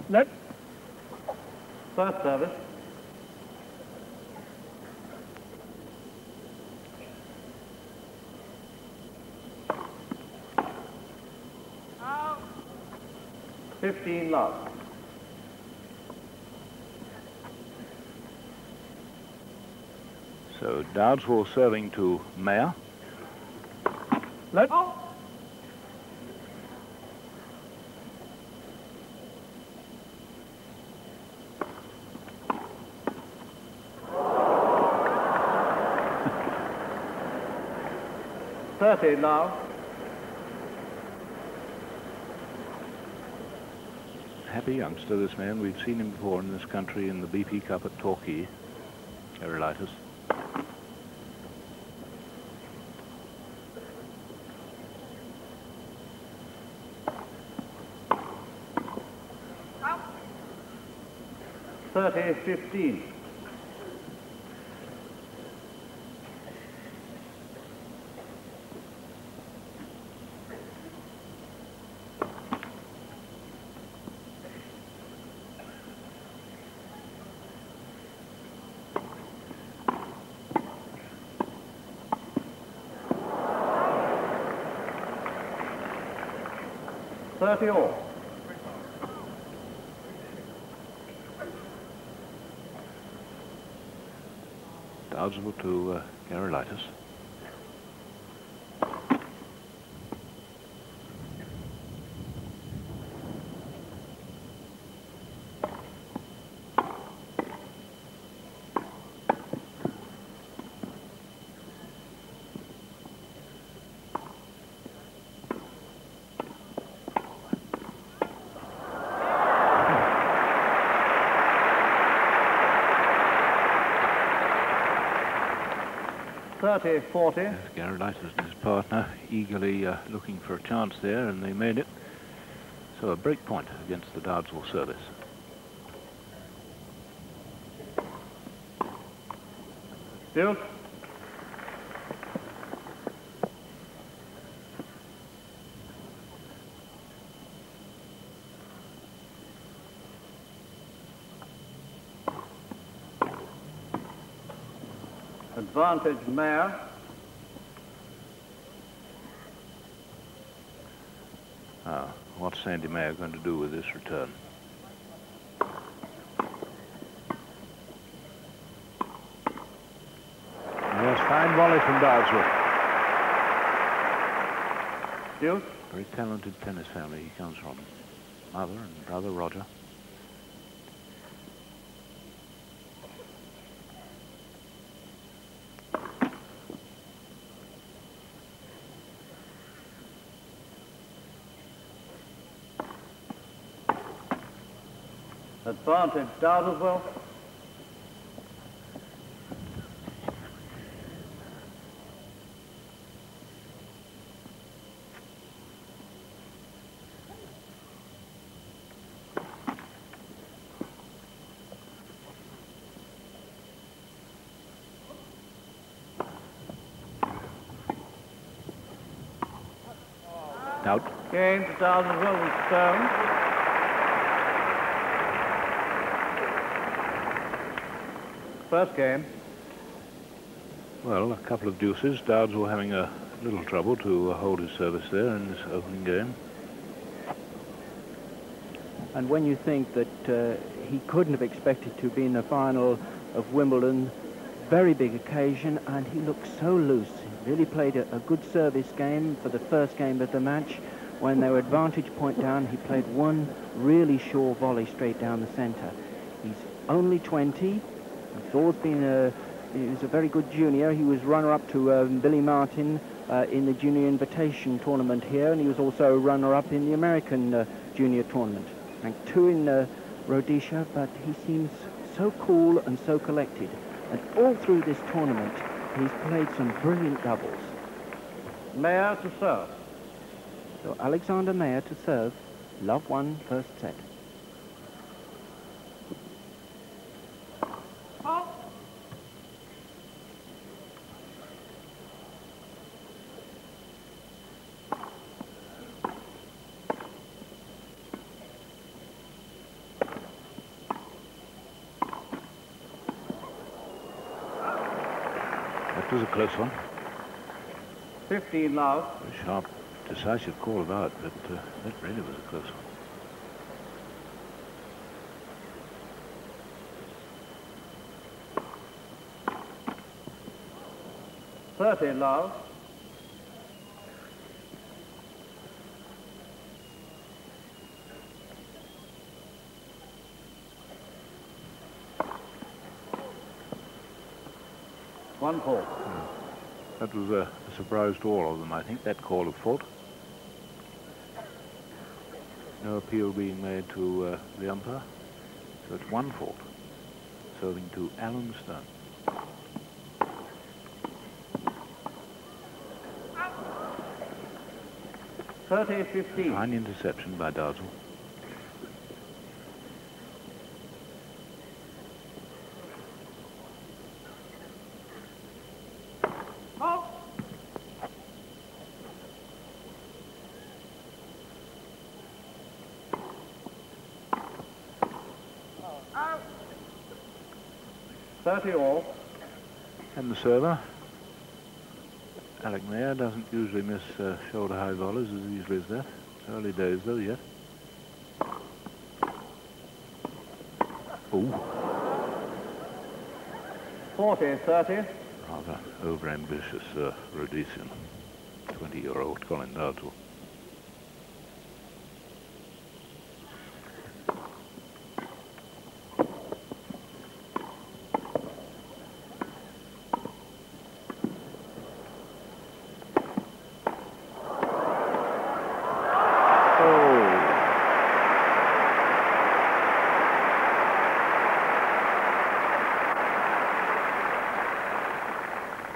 Let. First service. Out. 15 love. So Dowdeswell serving to Mayer. Let. Oh. $30 now. Happy youngster, this man. We've seen him before in this country in the BP Cup at Torquay. Gerulaitis. Out. 30-15. $30 all. Dowdeswell to Gerulaitis. $30-40. Gerulaitis and his partner eagerly looking for a chance there, and they made it. So a break point against the Dowdeswell service. Duke. Advantage Mayer. What's Sandy Mayer going to do with this return? Yes, fine volley from Dowdeswell. Duke. Very talented tennis family he comes from. Mother and brother Roger. Advantage Dowdeswell. Out. Game to Dowdeswell with stone. First game. Well, a couple of deuces. Dowdeswell having a little trouble to hold his service there in this opening game. And when you think that he couldn't have expected to be in the final of Wimbledon, very big occasion, and he looked so loose. He really played a good service game for the first game of the match. When they were advantage point down, he played one really sure volley straight down the centre. He's only 20. He's always been he was a very good junior. He was runner-up to Billy Martin in the Junior Invitation tournament here, and he was also runner-up in the American Junior tournament. Ranked 2 in Rhodesia, but he seems so cool and so collected. And all through this tournament, he's played some brilliant doubles. Mayer to serve. So Alexander Mayer to serve. Love 1 first set. was a close one. 15 love. A sharp, decisive call about, but that really was a close one. 30 love. One fault. That was a surprise to all of them, I think, that call of fault. No appeal being made to the umpire. So it's one fault, serving to Allan Stone. Fine interception by Dowdeswell. Oh. Oh. 30 all. And the server, Alec Mayer, doesn't usually miss shoulder-high volleys as easily as that. It's early days, though, yet. Ooh. 40, 30. Rather over-ambitious Rhodesian, 20-year-old Colin Dowdeswell.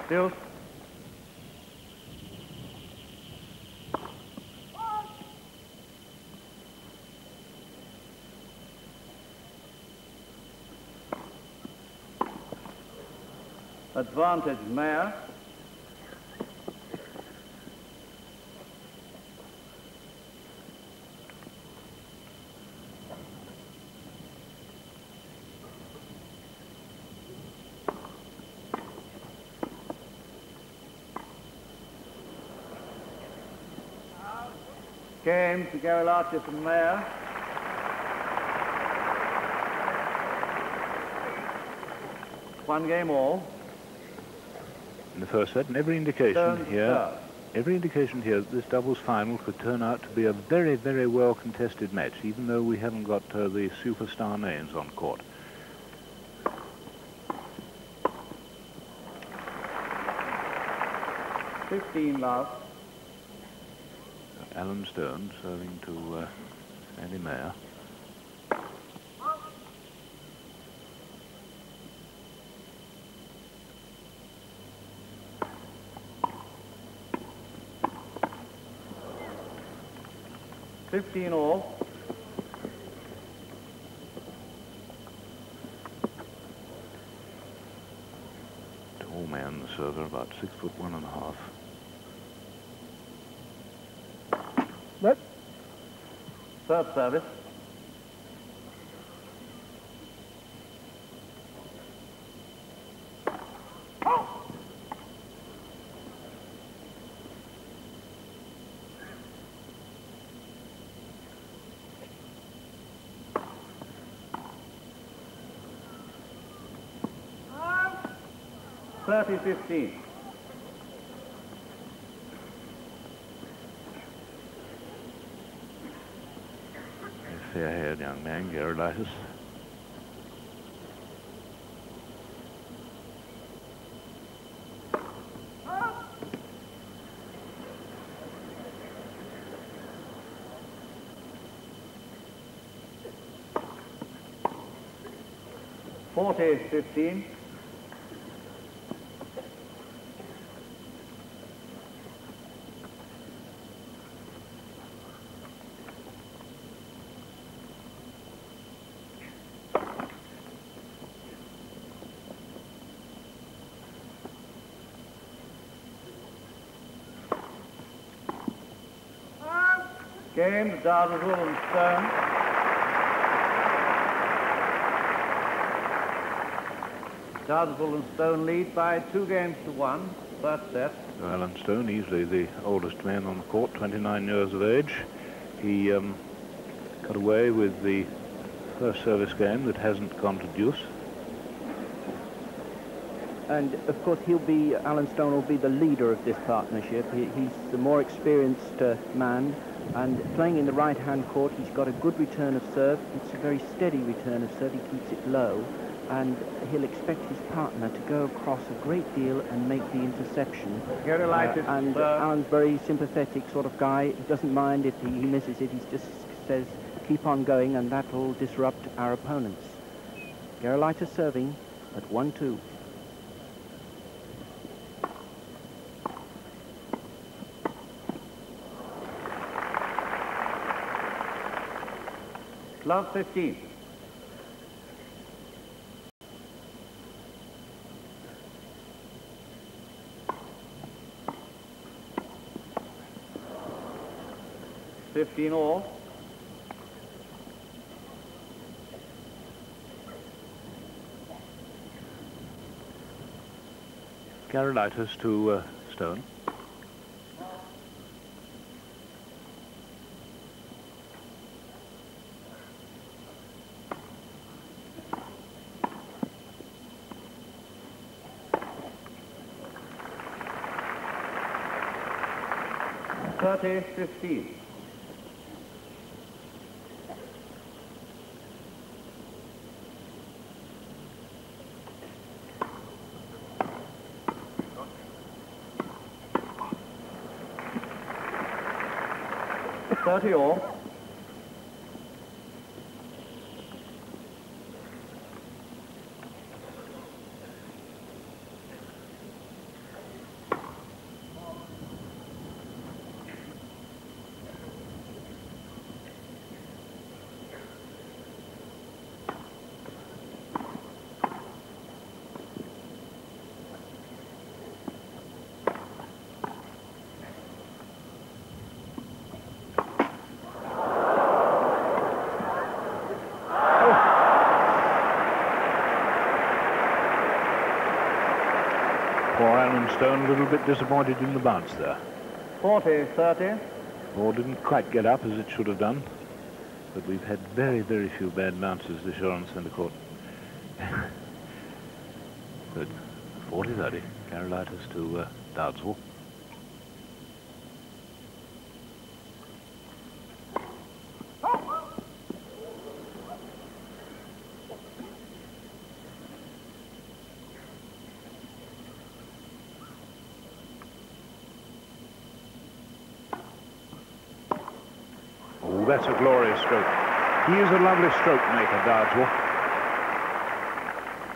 Deuce. Advantage, Mayer. Game to Gerulaitis and Mayer. One game all. In the first set, and every indication here that this doubles final could turn out to be a very, very well contested match, even though we haven't got the superstar names on court. love. Allan Stone serving to Sandy Mayer. All. Tall man, the server, about 6'1½". Nope. Third service. Oh. 30-15. Fair-haired young man, Gerulaitis. $40-15. Game, Dowdeswell and Stone. Dowdeswell and Stone lead by 2 games to 1. First set. Allan Stone, easily the oldest man on the court, 29 years of age. He got away with the first service game that hasn't gone to deuce. And of course Allan Stone will be the leader of this partnership. He's the more experienced man, and playing in the right-hand court, he's got a good return of serve. It's a very steady return of serve. He keeps it low, and he'll expect his partner to go across a great deal and make the interception. Gerulaitis, and Allan's very sympathetic sort of guy. He doesn't mind if he misses it. He just says, keep on going, and that will disrupt our opponents. Gerulaitis serving at 1-2. Love 15. all. Gerulaitis to Stone. Thirty 15. all. Allan Stone a little bit disappointed in the bounce there. 40-30. Ball didn't quite get up as it should have done, but we've had very, very few bad bounces this year on centre court. Good. 40-30. Gerulaitis to Dowdeswell. That's a glorious stroke. He is a lovely stroke maker, Dowdeswell.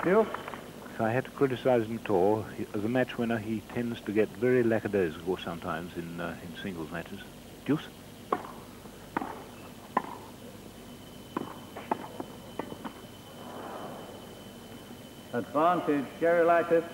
Yes. If I had to criticise him at all, as a match winner, he tends to get very lackadaisical sometimes in singles matches. Deuce. Advantage, Gerulaitis.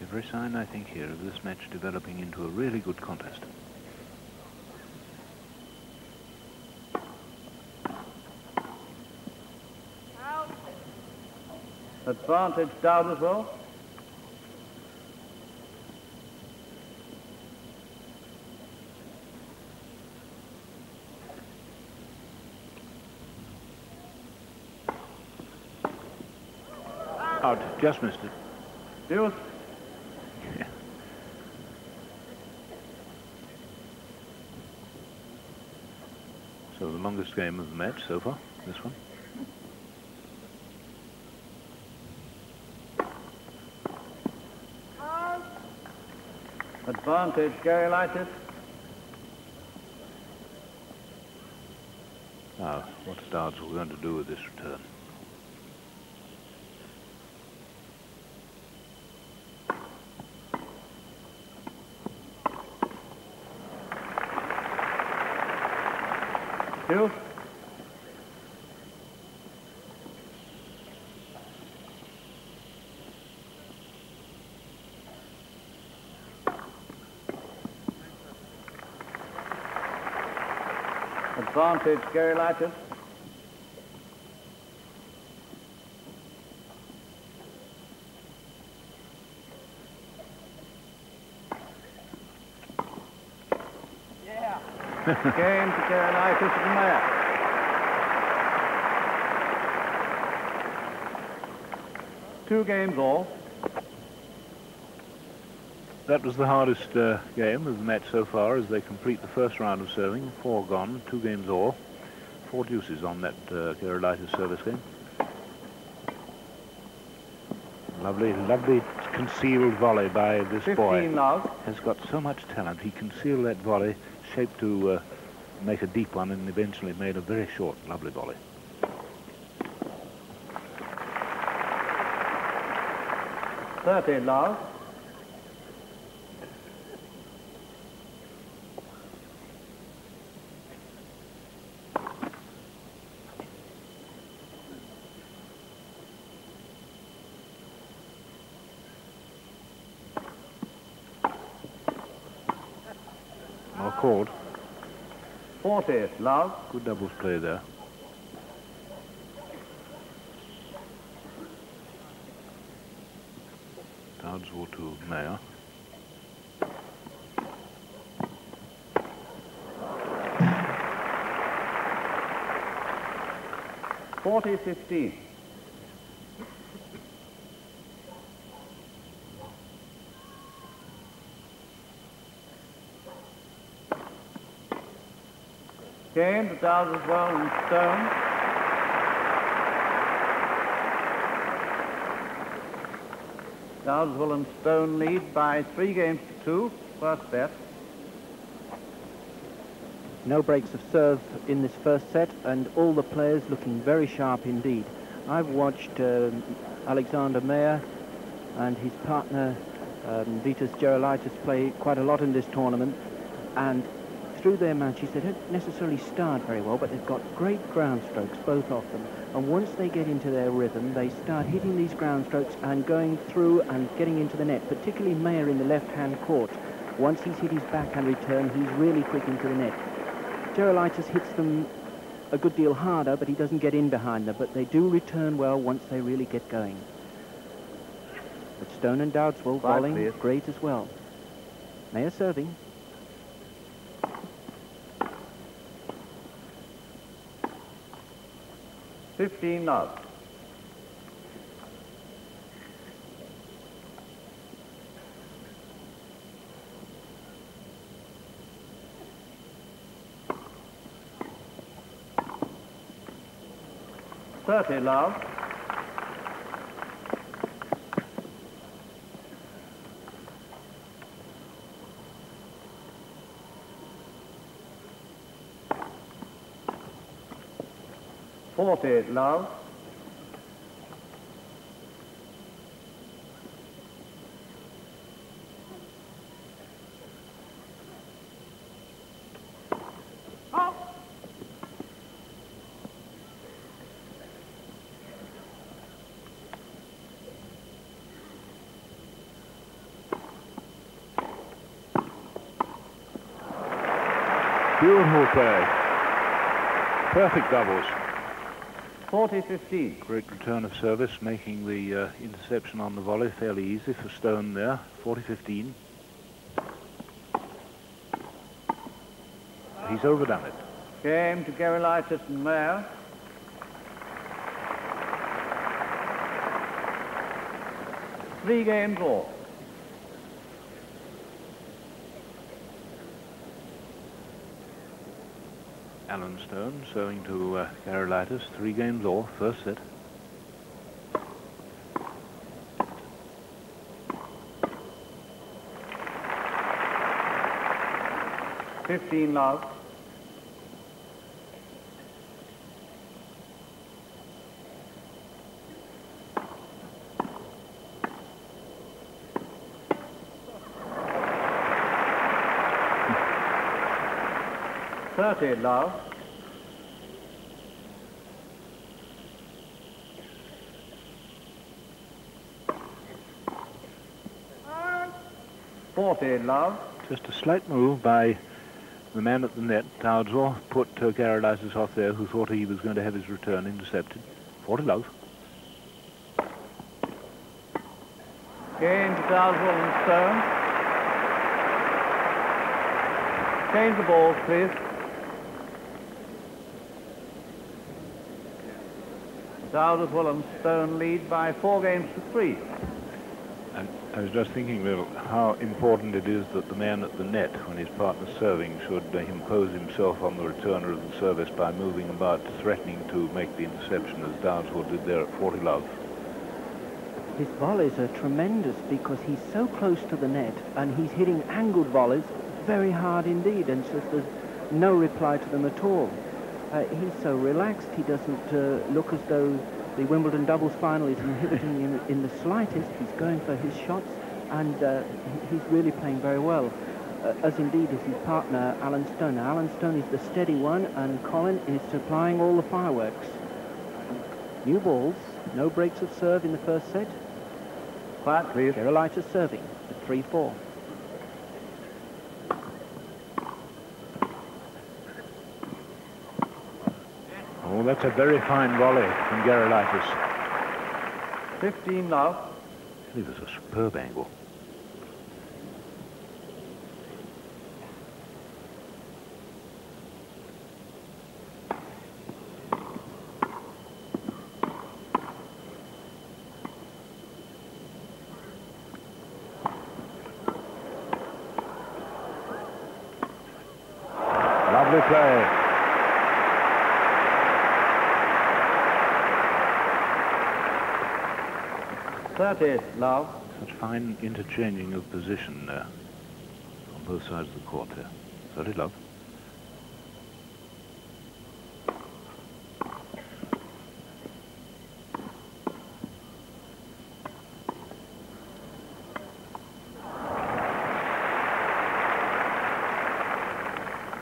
Every sign, I think, here of this match developing into a really good contest. Advantage, Dowdeswell. Out, just missed it. Deuce. Yeah. So the longest game of the match so far, this one. Advantage, Gerulaitis. Now, what's Dowdeswell going to do with this return? 2. Advantage, Gerulaitis. Game to Gerulaitis and Mayer. Two games all. That was the hardest game of the match so far as they complete the first round of serving. 4 gone, 2 games all. 4 deuces on that Gerulaitis service game. Lovely, lovely concealed volley by this 15 boy. love. Has got so much talent. He concealed that volley, shaped to make a deep one, and eventually made a very short, lovely volley. $30 love. Well called. 40 love. Good doubles play there. Dowdeswell to Mayer. $40-15. Game to Dowdeswell and Stone. Dowdeswell and Stone lead by 3 games to 2. First set. No breaks of serve in this first set, and all the players looking very sharp indeed. I've watched Alexander Mayer and his partner Vitas Gerulaitis play quite a lot in this tournament, and through their matches they don't necessarily start very well, but they've got great ground strokes, both of them. And once they get into their rhythm, they start hitting these ground strokes and going through and getting into the net, particularly Mayer in the left-hand court. Once he's hit his backhand return, he's really quick into the net. Gerulaitis hits them a good deal harder, but he doesn't get in behind them, but they do return well once they really get going. But Stone and Dowdeswell bowling great as well. Mayer serving. $15 love. $30 love. $40 love. Beautiful play. Perfect doubles. 40-15. Great return of service, making the interception on the volley fairly easy for Stone there. 40-15. He's overdone it. Game to Gerulaitis and Mayer. Three games all. Allan Stone serving to Gerulaitis. 3 games all, first set. $15 love. $30 love. 40 love. Just a slight move by the man at the net, Dowdeswell, put Gerulaitis off there, who thought he was going to have his return intercepted. 40 love. Gain to Dowdeswell and Stone. Change the balls, please. Dowdeswell and Stone lead by 4 games to 3. And I was just thinking, Will, how important it is that the man at the net, when his partner's serving, should impose himself on the returner of the service by moving about, threatening to make the interception, as Dowdeswell did there at 40 love. His volleys are tremendous because he's so close to the net and he's hitting angled volleys very hard indeed, and so there's no reply to them at all. He's so relaxed, he doesn't look as though the Wimbledon doubles final is inhibiting him in the slightest. He's going for his shots, and he's really playing very well, as indeed is his partner, Allan Stone. Now, Allan Stone is the steady one, and Colin is supplying all the fireworks. New balls, no breaks of serve in the first set. Quiet, please. Gerulaitis serving at 3-4. Oh, that's a very fine volley from Gerulaitis. 15 love. It was a superb angle. Lovely play. Love. Such fine interchanging of position on both sides of the court there. 30 love.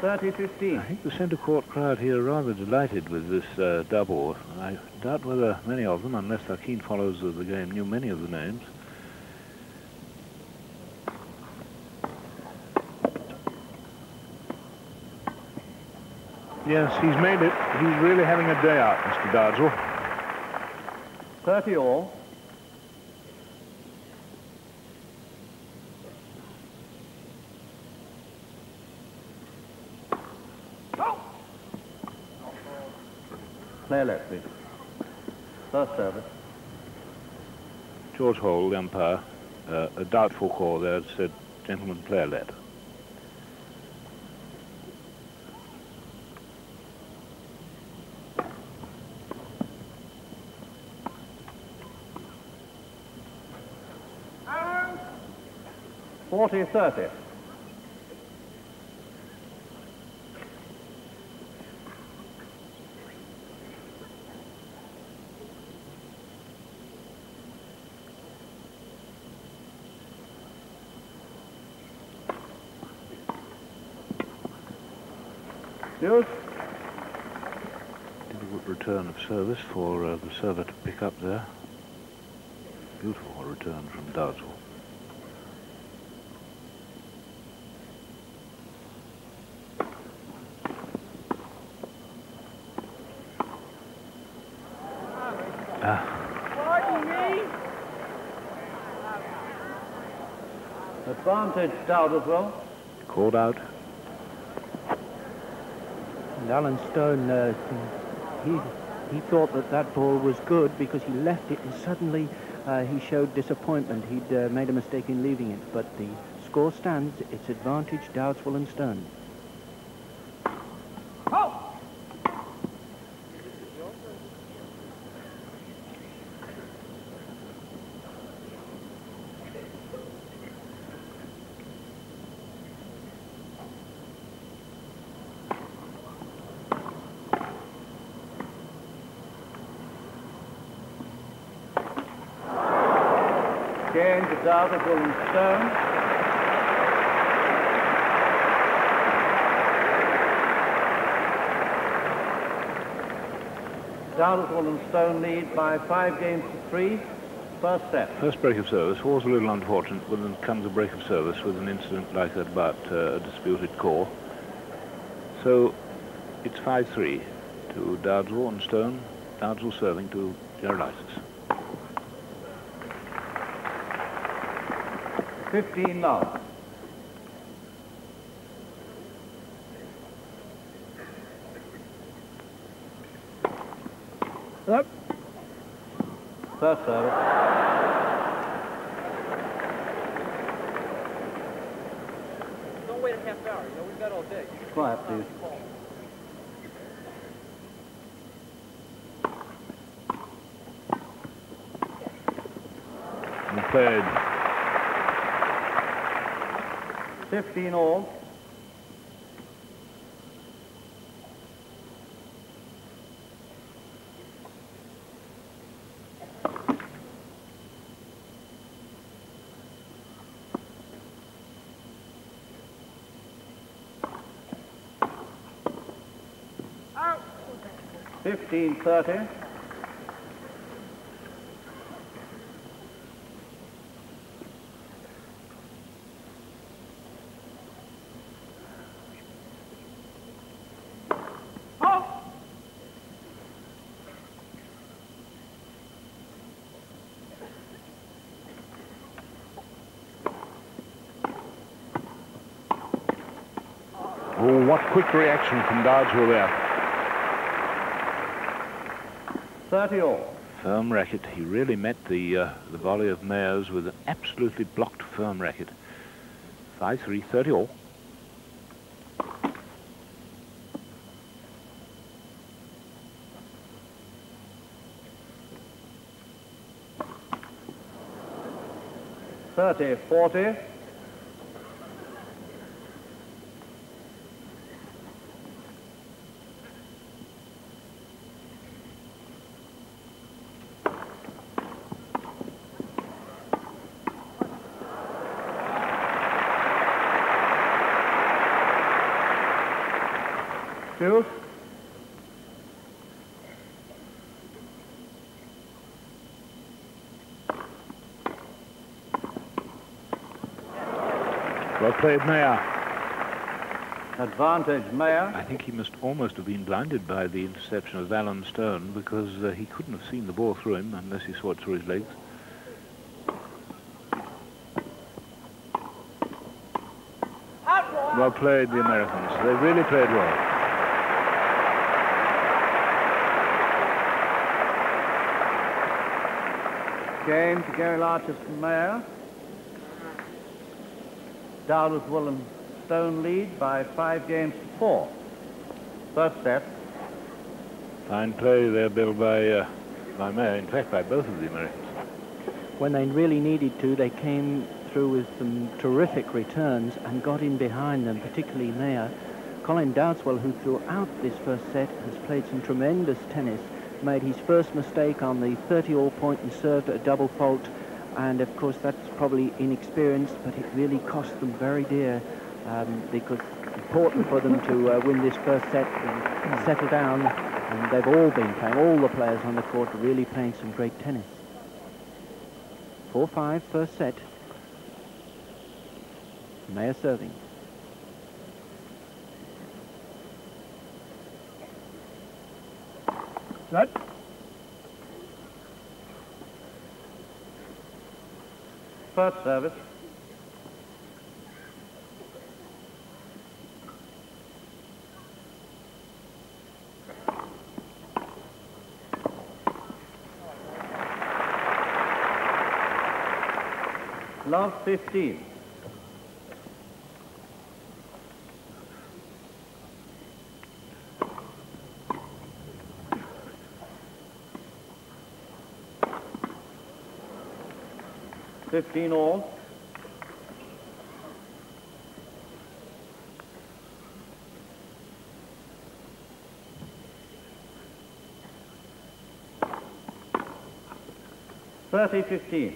I think the centre court crowd here are rather delighted with this double. I doubt whether many of them, unless they're keen followers of the game, knew many of the names. Yes, he's made it. He's really having a day out, Mr. Dowdeswell. 30 all. Play left, please. First service. George Hole, the umpire, a doubtful call there, said, gentlemen, player led. Allan! 40-30. Yes. Difficult return of service for the server to pick up there. Beautiful return from Dowdeswell. Advantage Dowdeswell. Called out. And Allan Stone, he thought that ball was good because he left it, and suddenly he showed disappointment. He'd made a mistake in leaving it, but the score stands. It's advantage Dowdeswell and Stone. Again to Dowdeswell and Stone. Dowdeswell and Stone lead by 5 games to 3. first set. First break of service was a little unfortunate when there comes a break of service with an incident like that about a disputed core. So it's 5-3 to Dowdeswell and Stone. Dowdeswell serving to Gerulaitis. 15 love. Yep. First service. Don't wait a half hour. You know, we've got all day. Quiet, please. And played 15 all. Out. 15-30. Oh, what quick reaction from Dowdeswell there. 30 all. Firm racket. He really met the volley of Mayers with an absolutely blocked firm racket. 5-3, 30 all. Thirty, 40. Two. Well played, Mayer. Advantage, Mayer. I think he must almost have been blinded by the interception of Allan Stone because he couldn't have seen the ball through him unless he saw it through his legs. Well played, the Americans. They really played well. Game to Gerulaitis and Mayer. Dowdeswell and Stone lead by 5 games to 4. First set. Fine play there, Bill, by Mayer. In fact, by both of the Americans. When they really needed to, they came through with some terrific returns and got in behind them, particularly Mayer. Colin Dowdeswell, who throughout this first set has played some tremendous tennis, made his first mistake on the 30-all point and served at a double fault. And of course, that's probably inexperience, but it really cost them very dear because it's important for them to win this first set and settle down. And they've all been playing, all the players on the court are really playing some great tennis. 4-5, first set. Mayer serving. Set. First service. Love 15. $15 all. $30-15.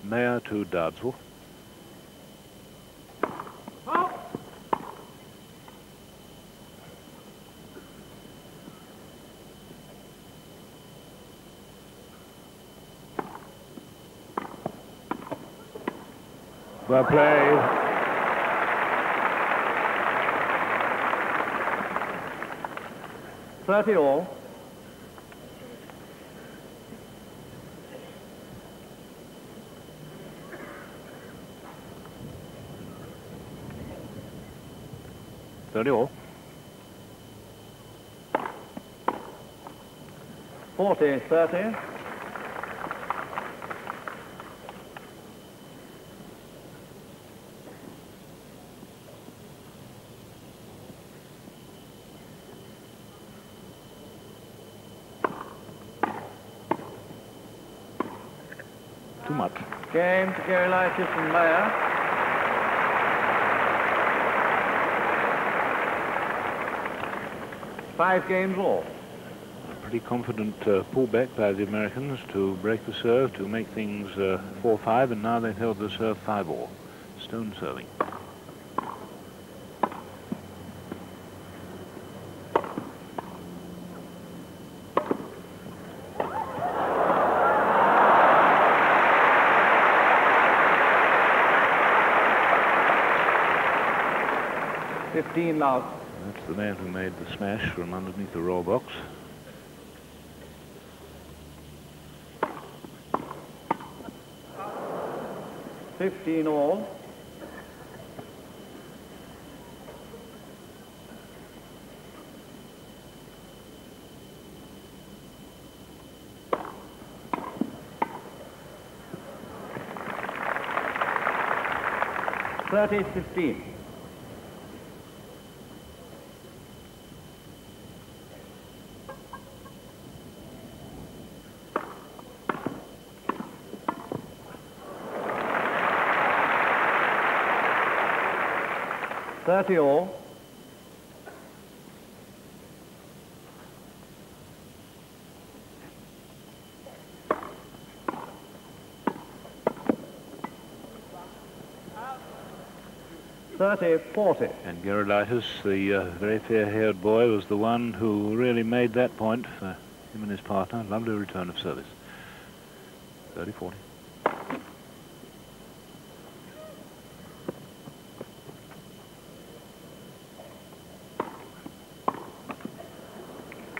Mayer to Dowdeswell. Out. Well played. $30 all. $30 all. 40-30. Too much. Game to Gerulaitis and Mayer. Five games all. Pretty confident pullback by the Americans to break the serve, to make things 4-5, and now they've held the serve 5-all. Stone serving. Love. That's the man who made the smash from underneath the roll box. $15 all. $30-15. $30 all. $30-40. And Gerulaitis, the very fair-haired boy, was the one who really made that point for him and his partner. Lovely return of service. 30-40.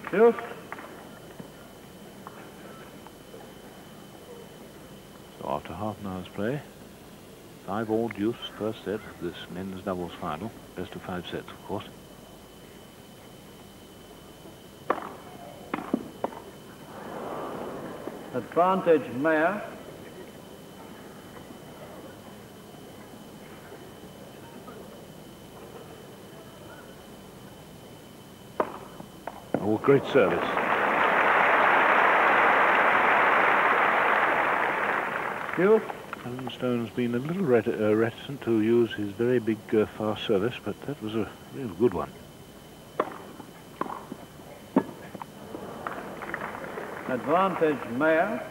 Deuce. So after half an hour's play, 5-all deuce, first set, this men's doubles final. Best of 5 sets, of course. Advantage Mayer. Oh, great service. Deuce. Allan Stone's been a little reticent to use his very big fast service, but that was a real good one. Advantage Mayer.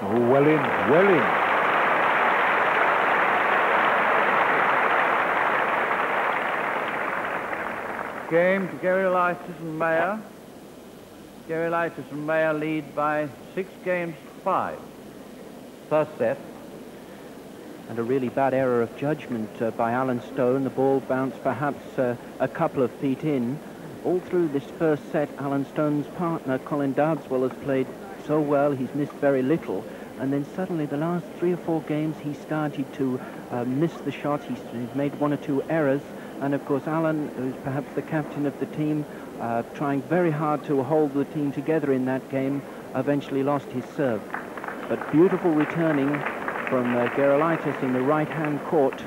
Oh, well in, well in. Game to Gerulaitis and Mayer. Gerulaitis and Mayer lead by 6 games to 5. First set. And a really bad error of judgment by Allan Stone. The ball bounced perhaps a couple of feet in. All through this first set, Allan Stone's partner, Colin Dowdeswell, has played so well. He's missed very little. And then suddenly, the last 3 or 4 games, he started to miss the shot. He's made 1 or 2 errors. And of course, Allan, who's perhaps the captain of the team, trying very hard to hold the team together in that game, eventually lost his serve. But beautiful returning from Gerulaitis in the right-hand court,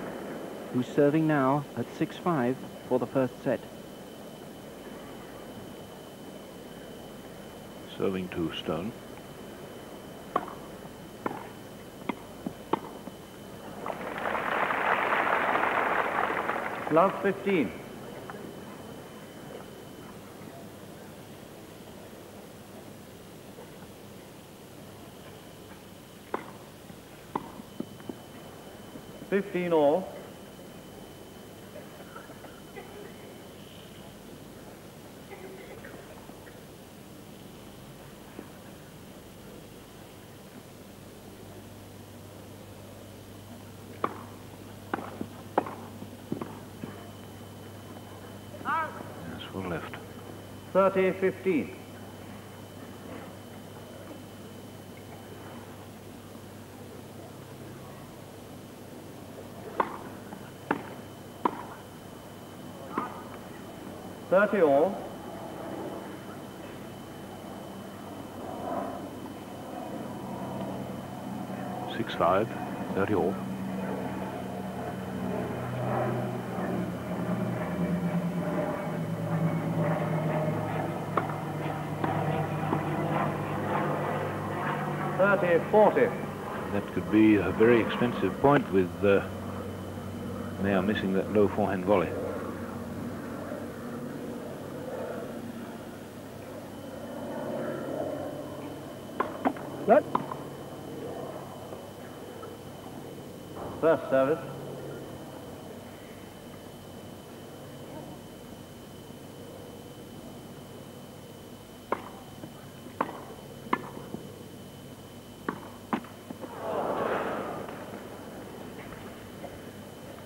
who's serving now at 6-5 for the first set. Serving to Stone. Love 15. $15 all. 30-15. All. 6-5, 30 all. That could be a very expensive point with Mayer missing that low forehand volley. Good. First service.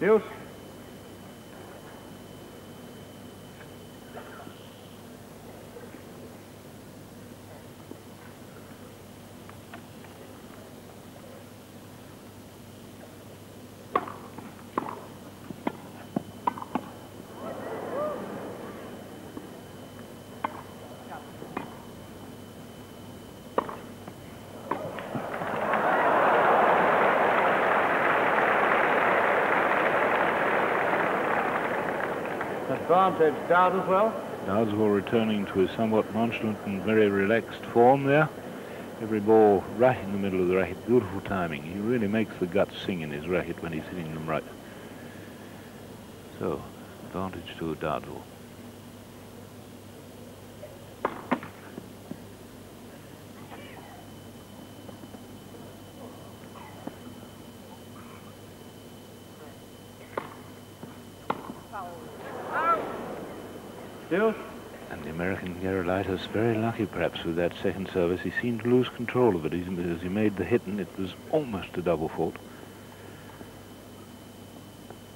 Deuce. Advantage Dowdeswell. Dowdeswell returning to his somewhat nonchalant and very relaxed form there. Every ball right in the middle of the racket. Beautiful timing. He really makes the guts sing in his racket when he's hitting them right. So, advantage to Dowdeswell. Deuce. And the American Gerulaitis very lucky perhaps with that second service. He seemed to lose control of it as he made the hit, and it was almost a double fault.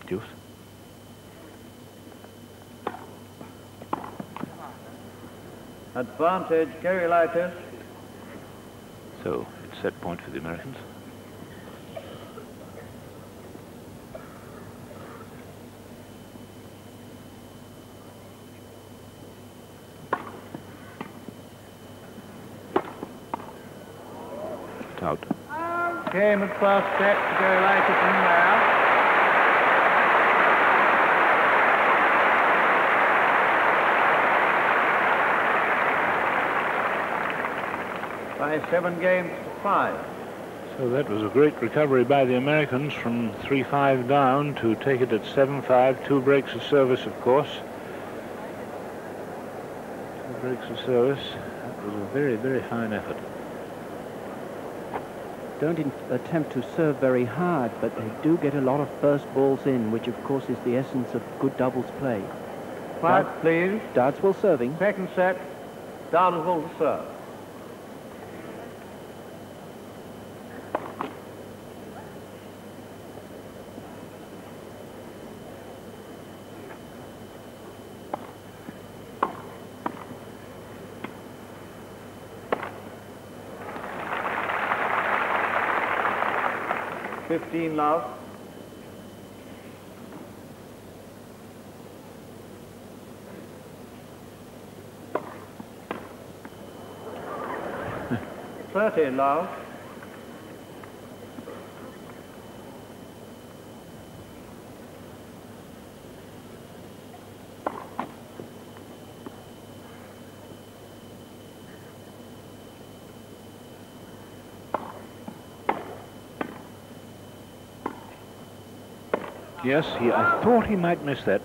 Deuce. Advantage Gerulaitis. So it's set point for the Americans. Out. Game at first set to Gerulaitis and Mayer. By 7 games to 5. So that was a great recovery by the Americans from 3-5 down to take it at 7-5. 2 breaks of service, of course. 2 breaks of service. That was a very, very fine effort. Don't attempt to serve very hard, but they do get a lot of first balls in, which of course is the essence of good doubles play. Quiet, please. Dowdeswell serving. Second set, Dowdeswell to serve. Love. Love. Yes, I thought he might miss that.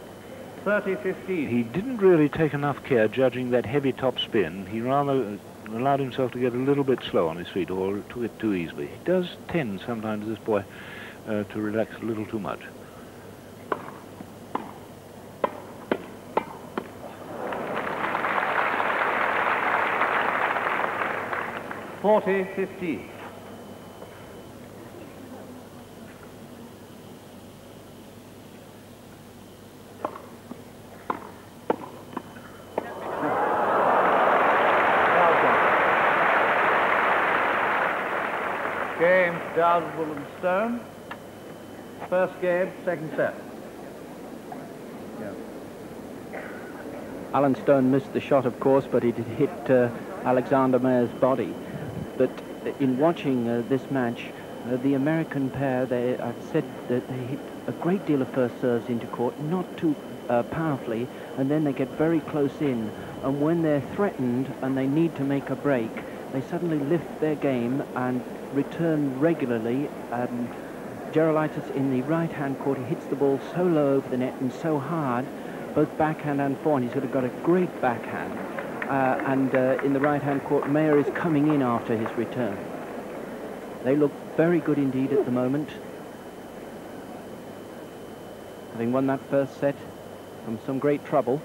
30-15. He didn't really take enough care judging that heavy top spin. He rather allowed himself to get a little bit slow on his feet, or took it too easily. He does tend sometimes, this boy, to relax a little too much. $40-15. Game, Dowdeswell and Stone. First game, second set. Allan Stone missed the shot, of course, but it hit Alexander Mayer's body. But in watching this match, the American pair, I've said that they hit a great deal of first serves into court, not too powerfully, and then they get very close in. And when they're threatened and they need to make a break, they suddenly lift their game and return regularly. Gerulaitis in the right-hand court, he hits the ball so low over the net and so hard, both backhand and forehand. He's sort of got a great backhand. In the right-hand court, Mayer is coming in after his return. They look very good indeed at the moment. Having won that first set from some great trouble.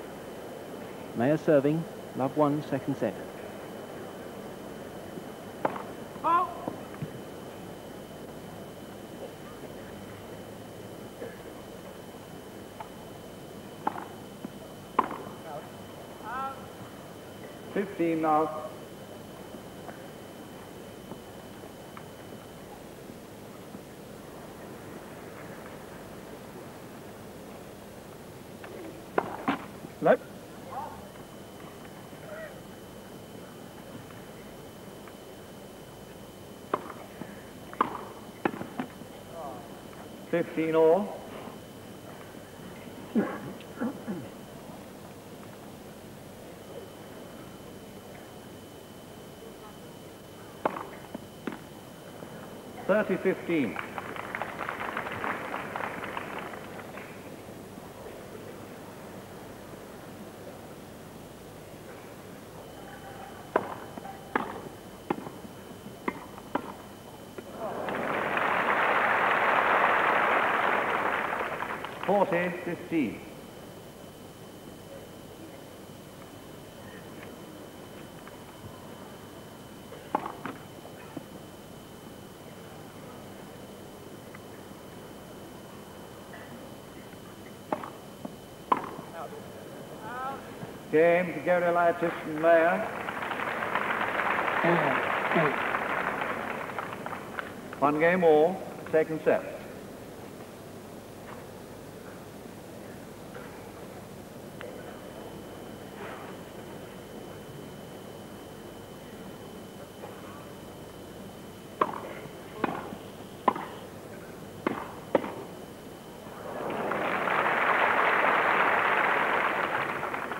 Mayer serving, love 1, second set. Oh. Out. 15 now. Nope. Oh. 15 all. $30-15. $40-15. Game to Gerulaitis and Mayer. One game all, second set.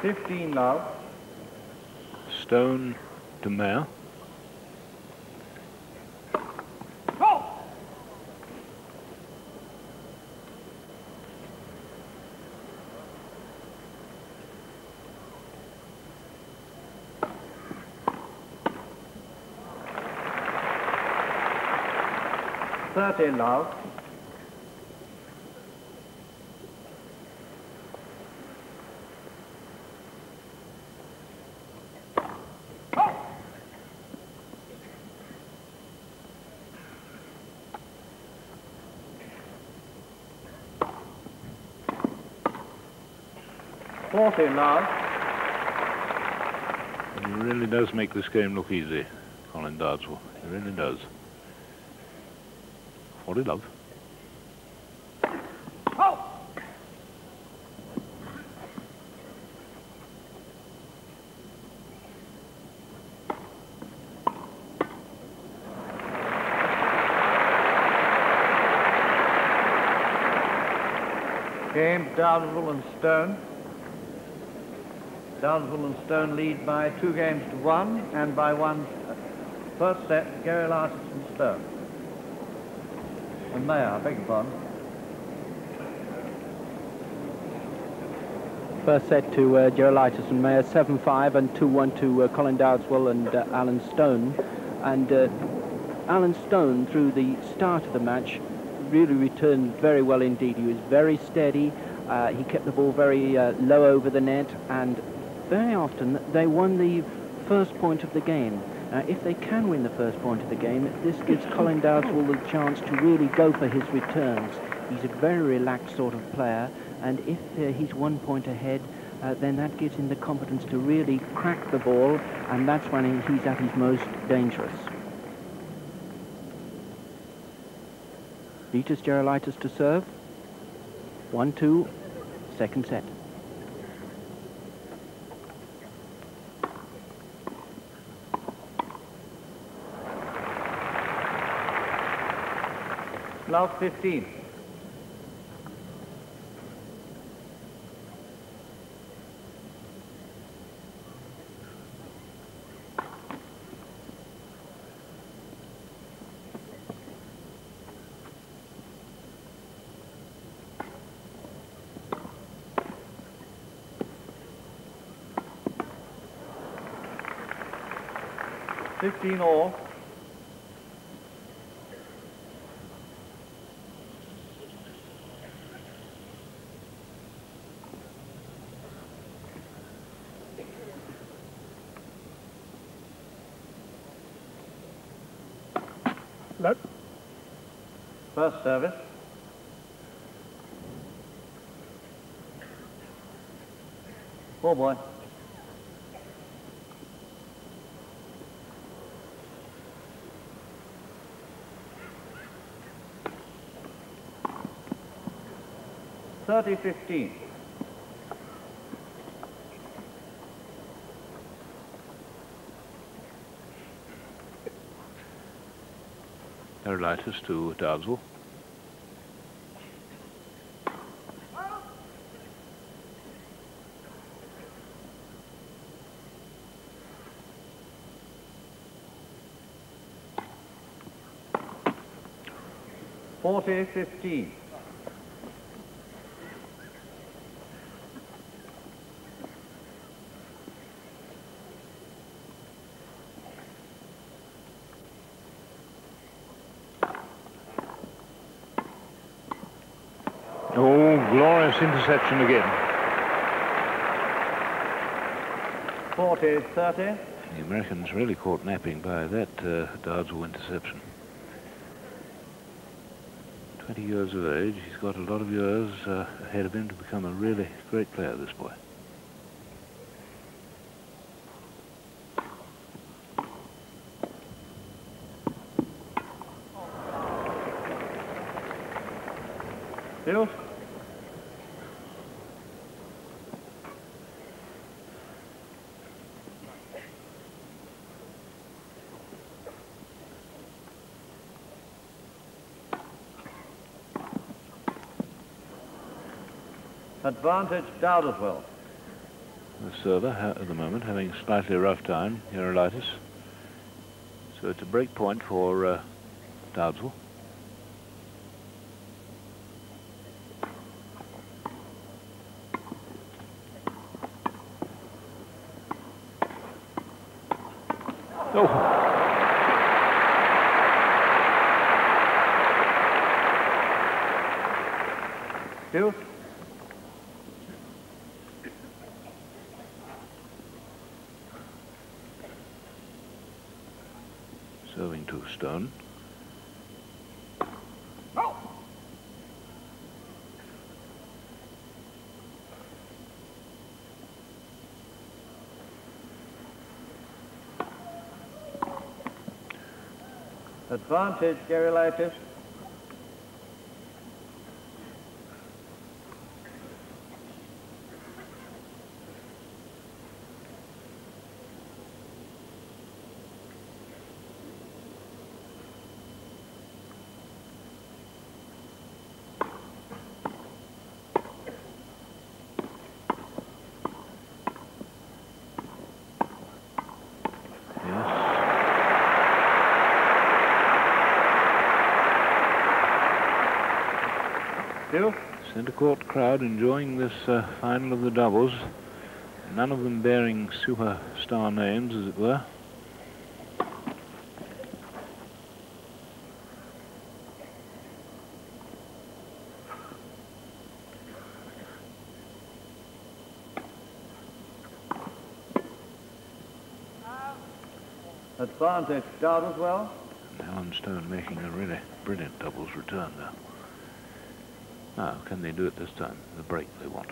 $15 now. Stone to Mayer. Go! $13 now. $14 now. He really does make this game look easy, Colin Dowdeswell. He really does. 40 love. Oh! Game, Dowdeswell and Stone. Dowdeswell and Stone lead by 2-1 and by 1 first set, Gerulaitis and Stone. And Mayer, I beg your pardon. First set to Gerulaitis and Mayer, 7-5 and 2-1 to Colin Dowdeswell and Allan Stone. And Allan Stone, through the start of the match, really returned very well indeed. He was very steady. He kept the ball very low over the net, and very often they won the first point of the game. If they can win the first point of the game, this gives Colin Dowdeswell the chance to really go for his returns. He's a very relaxed sort of player, and if he's 1 point ahead, then that gives him the confidence to really crack the ball, and that's when he's at his most dangerous. Vitas Gerulaitis to serve. 1-2, second set. Love 15. All. Nope. First service. Oh boy. $30-15. Gerulaitis to Dowdeswell. $40-15. Glorious interception again. 40-30. The Americans really caught napping by that Dowdeswell interception. 20 years of age. He's got a lot of years ahead of him to become a really great player, this boy. Field. Advantage Dowdeswell. The server at the moment having a slightly rough time, Gerulaitis. So it's a break point for Dowdeswell. Oh! Two. Serving to Stone. Advantage Gerulaitis. Centre court crowd enjoying this final of the doubles. None of them bearing superstar names, as it were. Advantage Dowdeswell. Allan Stone making a really brilliant doubles return there. Now, can they do it this time? The break they want.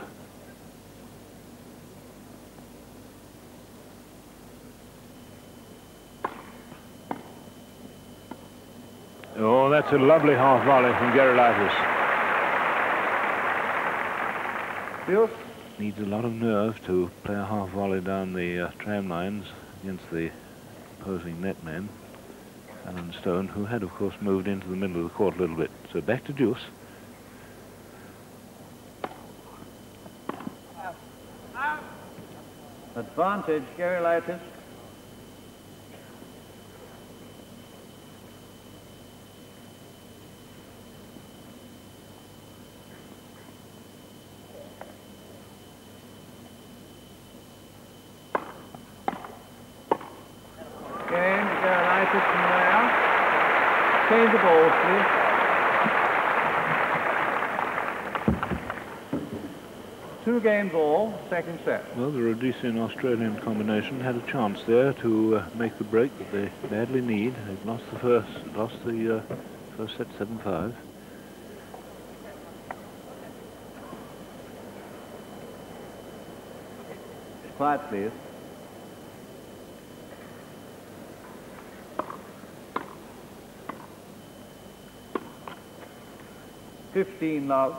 Oh, that's a lovely half volley from Gerulaitis. Yes. Needs a lot of nerve to play a half volley down the tram lines against the opposing netman, Allan Stone, who had, of course, moved into the middle of the court a little bit. So back to deuce. Advantage, Gerulaitis. Game, Gerulaitis and there. Change the balls, please. Two games all, second set. Well, the Rhodesian-Australian combination had a chance there to make the break that they badly need. They've lost the first set 7-5. Quiet, please. $15 love.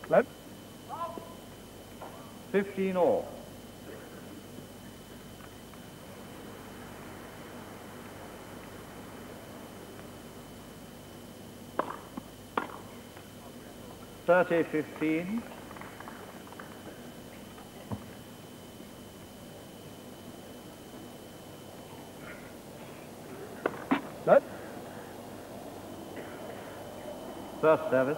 Let 15 all. $30-15. let First service.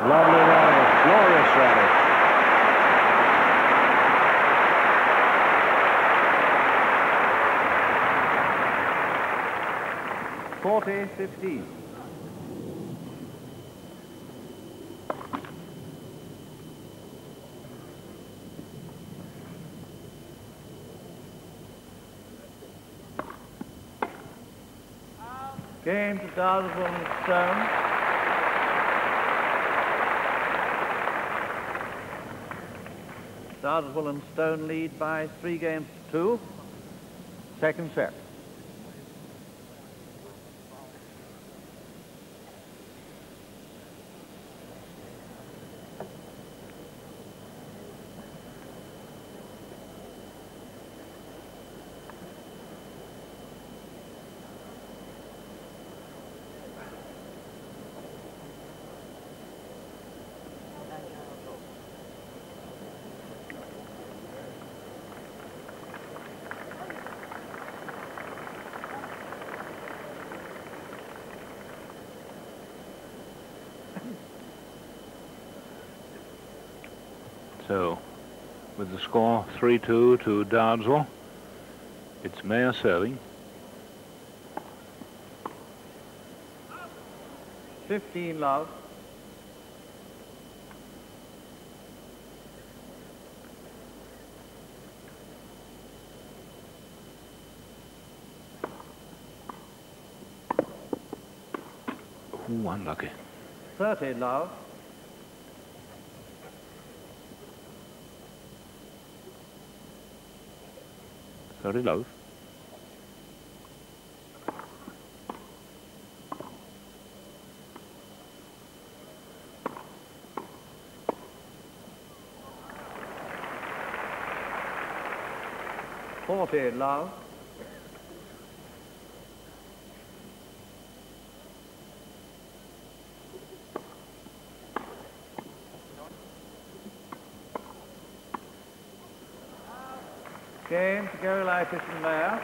Lovely rally, glorious rally. $40-15. Game to Dowdeswell and Stone. Dowdeswell and Stone lead by 3-2. Second set. So, with the score 3-2 to Dowdeswell, it's Mayer serving. 15 love. Ooh, unlucky. 30 love. Very low. $40 love. Game to Gerulaitis and there.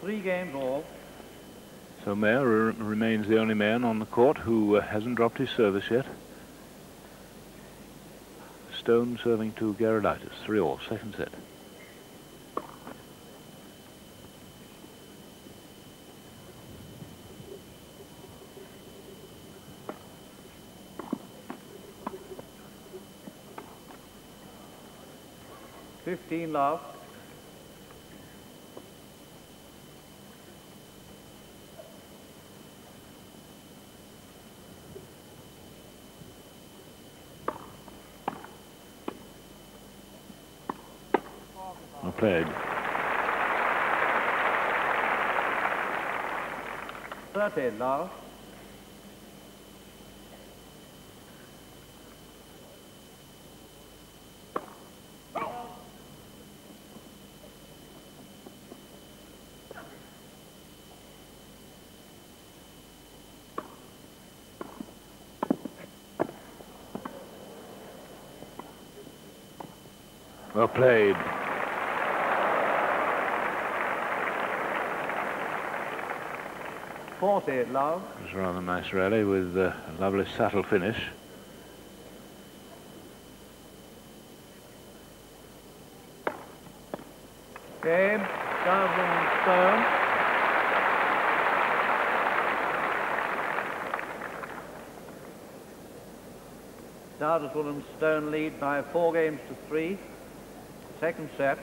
3 all. So Mayer remains the only man on the court who hasn't dropped his service yet. Stone serving to Gerulaitis. 3-all, second set. Love. Well played. 30 love. Well played. Love. It was a rather nice rally with a lovely subtle finish. Game, Dowdeswell and Stone. Dowdeswell and Stone lead by 4 games to 3. Second set.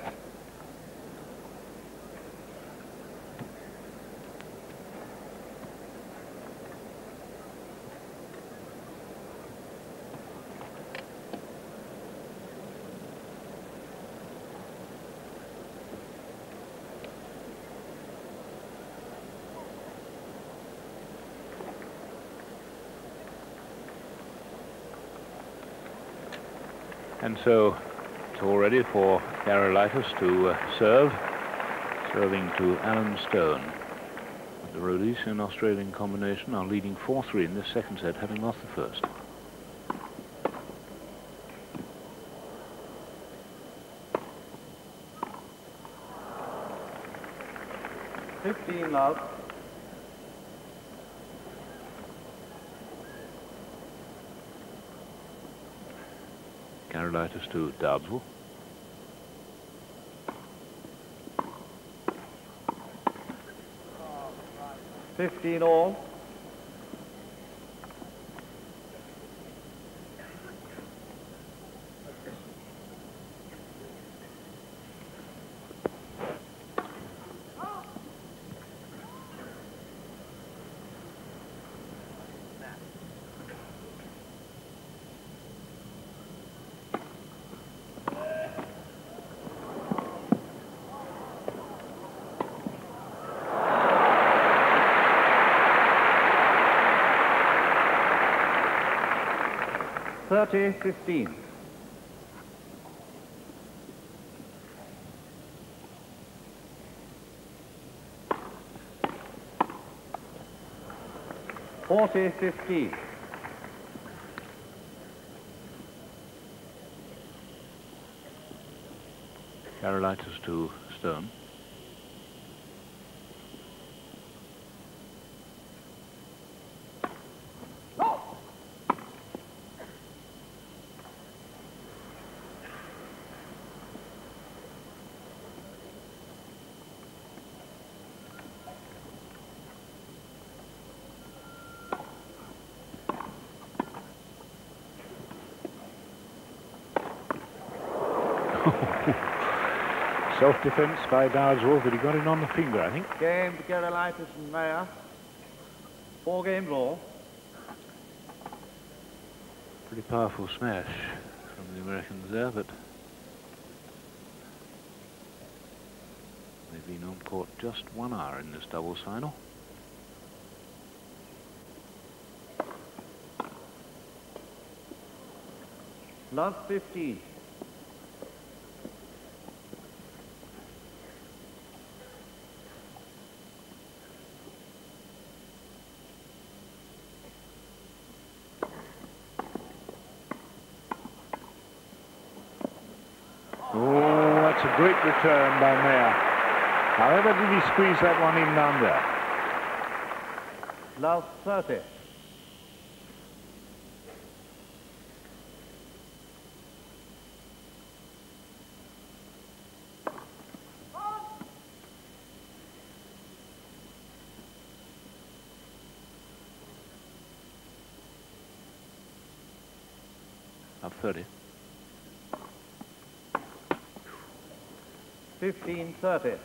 And so it's all ready for Gerulaitis to serve, serving to Allan Stone. The Rhodesian Australian combination are leading 4-3 in this second set, having lost the first. Love. Gerulaitis to Dowdeswell. All. $30-15. $40-15. Gerulaitis to Stone. Self-defense by Dowdeswell, but he got it on the finger, I think. Game to Gerulaitis and Mayer. 4 games all. Pretty powerful smash from the Americans there, but they've been on court just 1 hour in this doubles final. Love 15. That's a great return by Mayer. However, did he squeeze that one in down there? Love 30. Up 30. 15-30.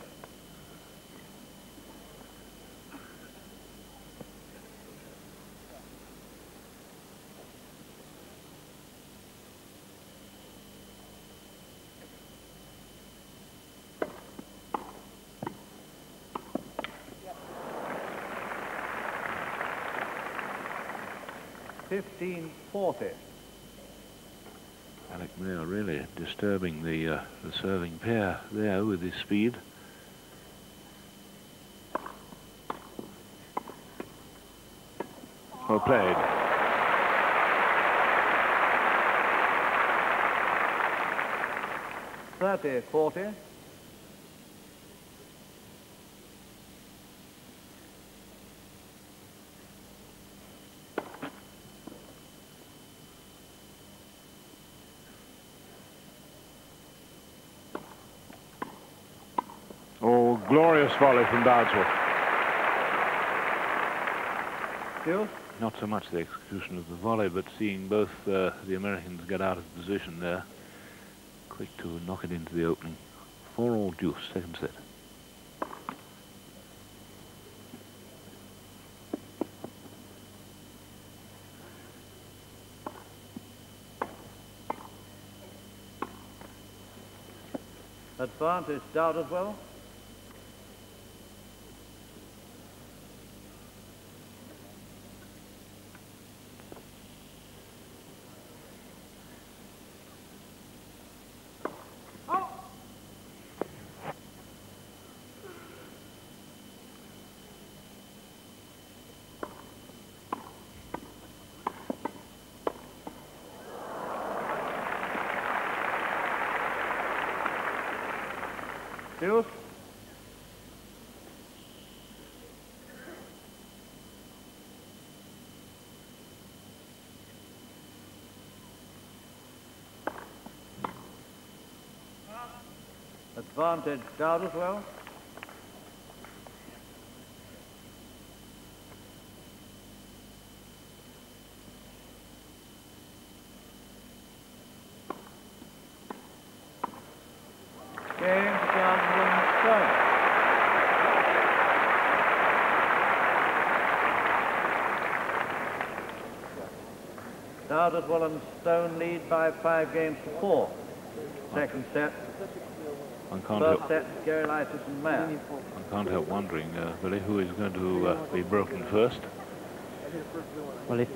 Alec Mayer really disturbing the serving pair there with his speed. Well played. $30-40. Oh, glorious volley from Dowdeswell. Deuce. Not so much the execution of the volley, but seeing both the Americans get out of position there. Quick to knock it into the opening. 4-all deuce, second set. Advantage Dowdeswell. Deuce. Advantage Dowdeswell. Game to Dowdeswell and Stone. Dowdeswell and Stone lead by 5-4. Second set. First set, Gerulaitis and Mayer. One can't help wondering, Billy, who is going to be broken first. Well, if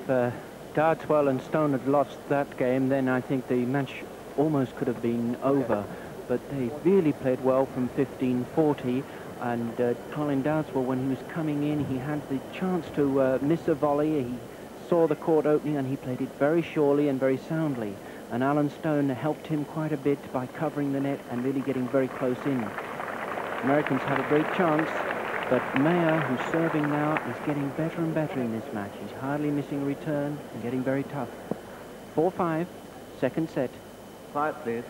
Dowdeswell and Stone had lost that game, then I think the match almost could have been over. But they really played well from 15-40, and Colin Dowdeswell, when he was coming in, he had the chance to miss a volley. He saw the court opening, and he played it very surely and very soundly. And Allan Stone helped him quite a bit by covering the net and really getting very close in. Americans had a great chance, but Mayer, who's serving now, is getting better and better in this match. He's hardly missing a return and getting very tough. 4-5, second set. 5, please.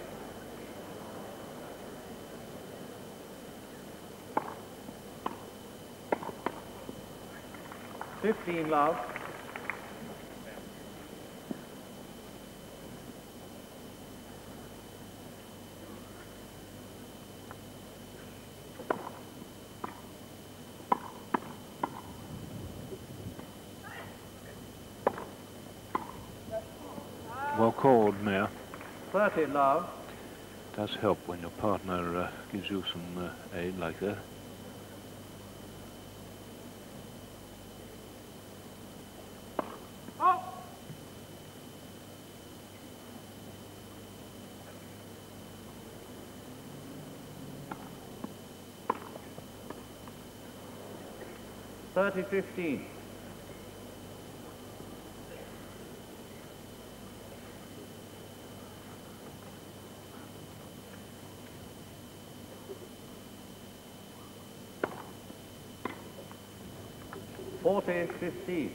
$15 love. Well called, Mayer. 30 love. Does help when your partner gives you some aid like that. Oh. $30-15. $40-15.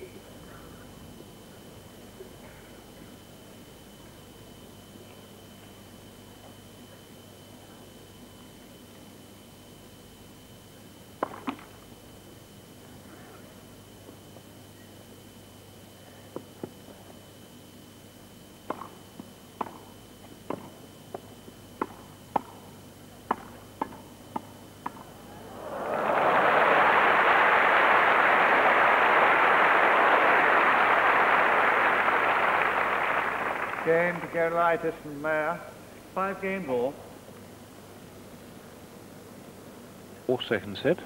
Game to Gerulaitis and Mayer. 5 games all. Or second set.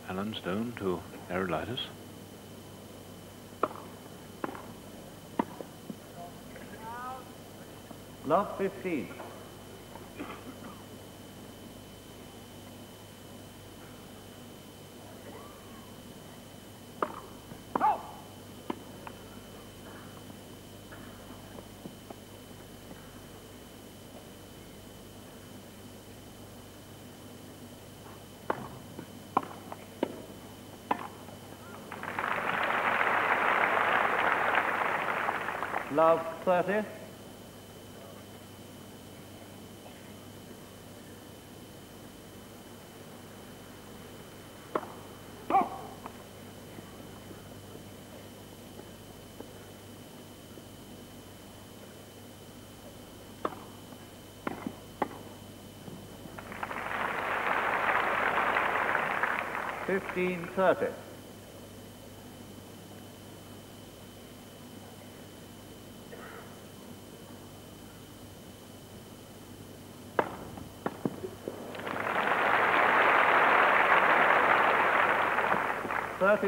Allan Stone to Gerulaitis. Love 15. Love 30. Fifteen 30.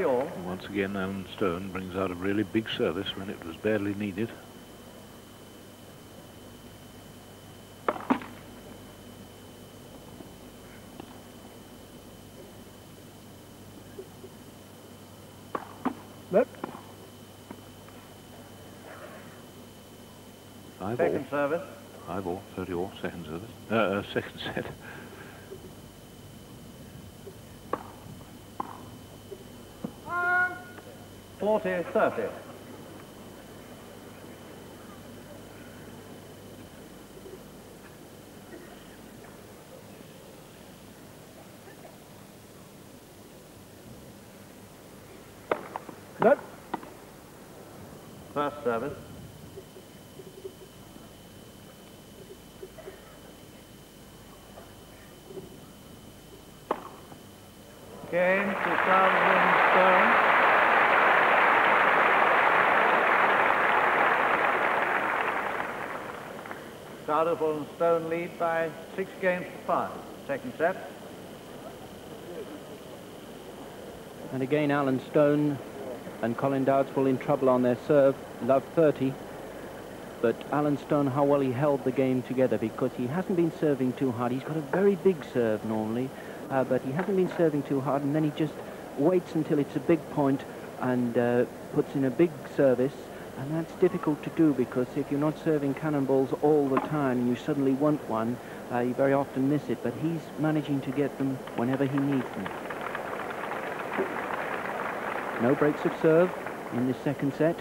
All. Once again, Allan Stone brings out a really big service when it was badly needed. Look. 5 Second all. service. 5 all, 30 all, second service. Second set. Forty 30. Look. First service. Game to Stone. Dowdeswell and Stone lead by 6 games to 5. Second set. And again, Allan Stone and Colin Dowdeswell in trouble on their serve. Love 30. But Allan Stone, how well he held the game together, because he hasn't been serving too hard. He's got a very big serve normally, but he hasn't been serving too hard, and then he just waits until it's a big point and puts in a big service. And that's difficult to do, because if you're not serving cannonballs all the time and you suddenly want one, you very often miss it. But he's managing to get them whenever he needs them. No breaks of serve in this second set.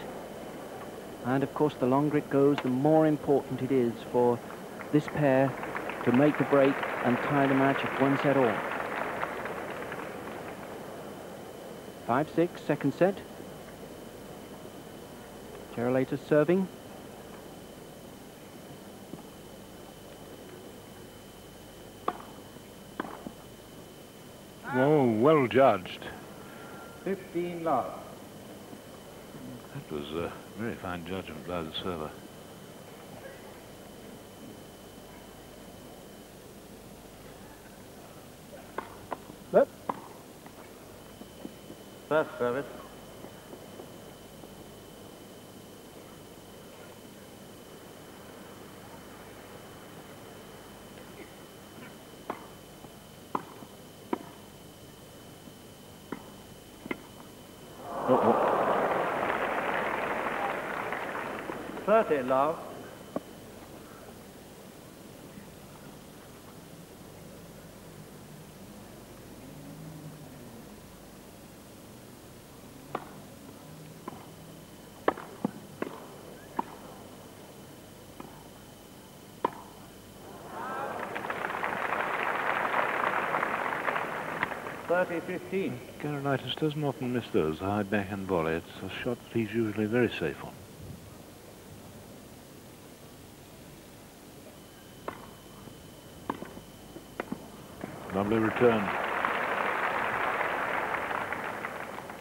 And of course, the longer it goes, the more important it is for this pair to make a break and tie the match at 1 set all. 5-6, second set. Gerulaitis serving. Whoa, well judged. 15 love. That was a very fine judgment by the server. Look. First service. Oh. 30 love. Gerulaitis doesn't often miss those high backhand volley. It's a shot that he's usually very safe on. Lovely return.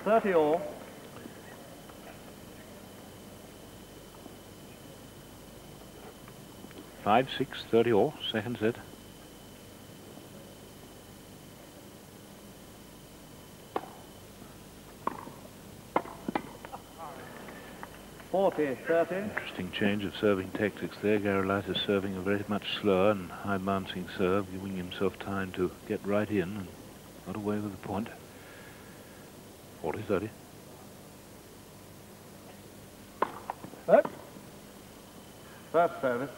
30 all. Five, 6, 30 all, second set. Interesting change of serving tactics there. Gerulaitis serving a very much slower and high bouncing serve, giving himself time to get right in and got away with the point. 40-30. First service.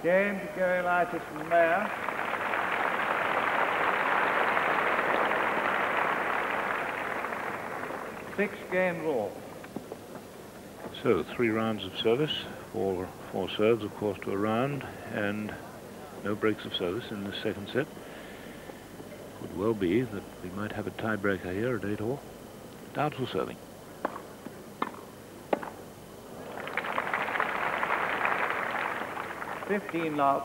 Game to Gerulaitis and Mayer. Six games all. So 3 rounds of service, four serves, of course, to a round, and no breaks of service in the second set. Could well be that we might have a tiebreaker here at 8 all. Dowdeswell serving. $15 love.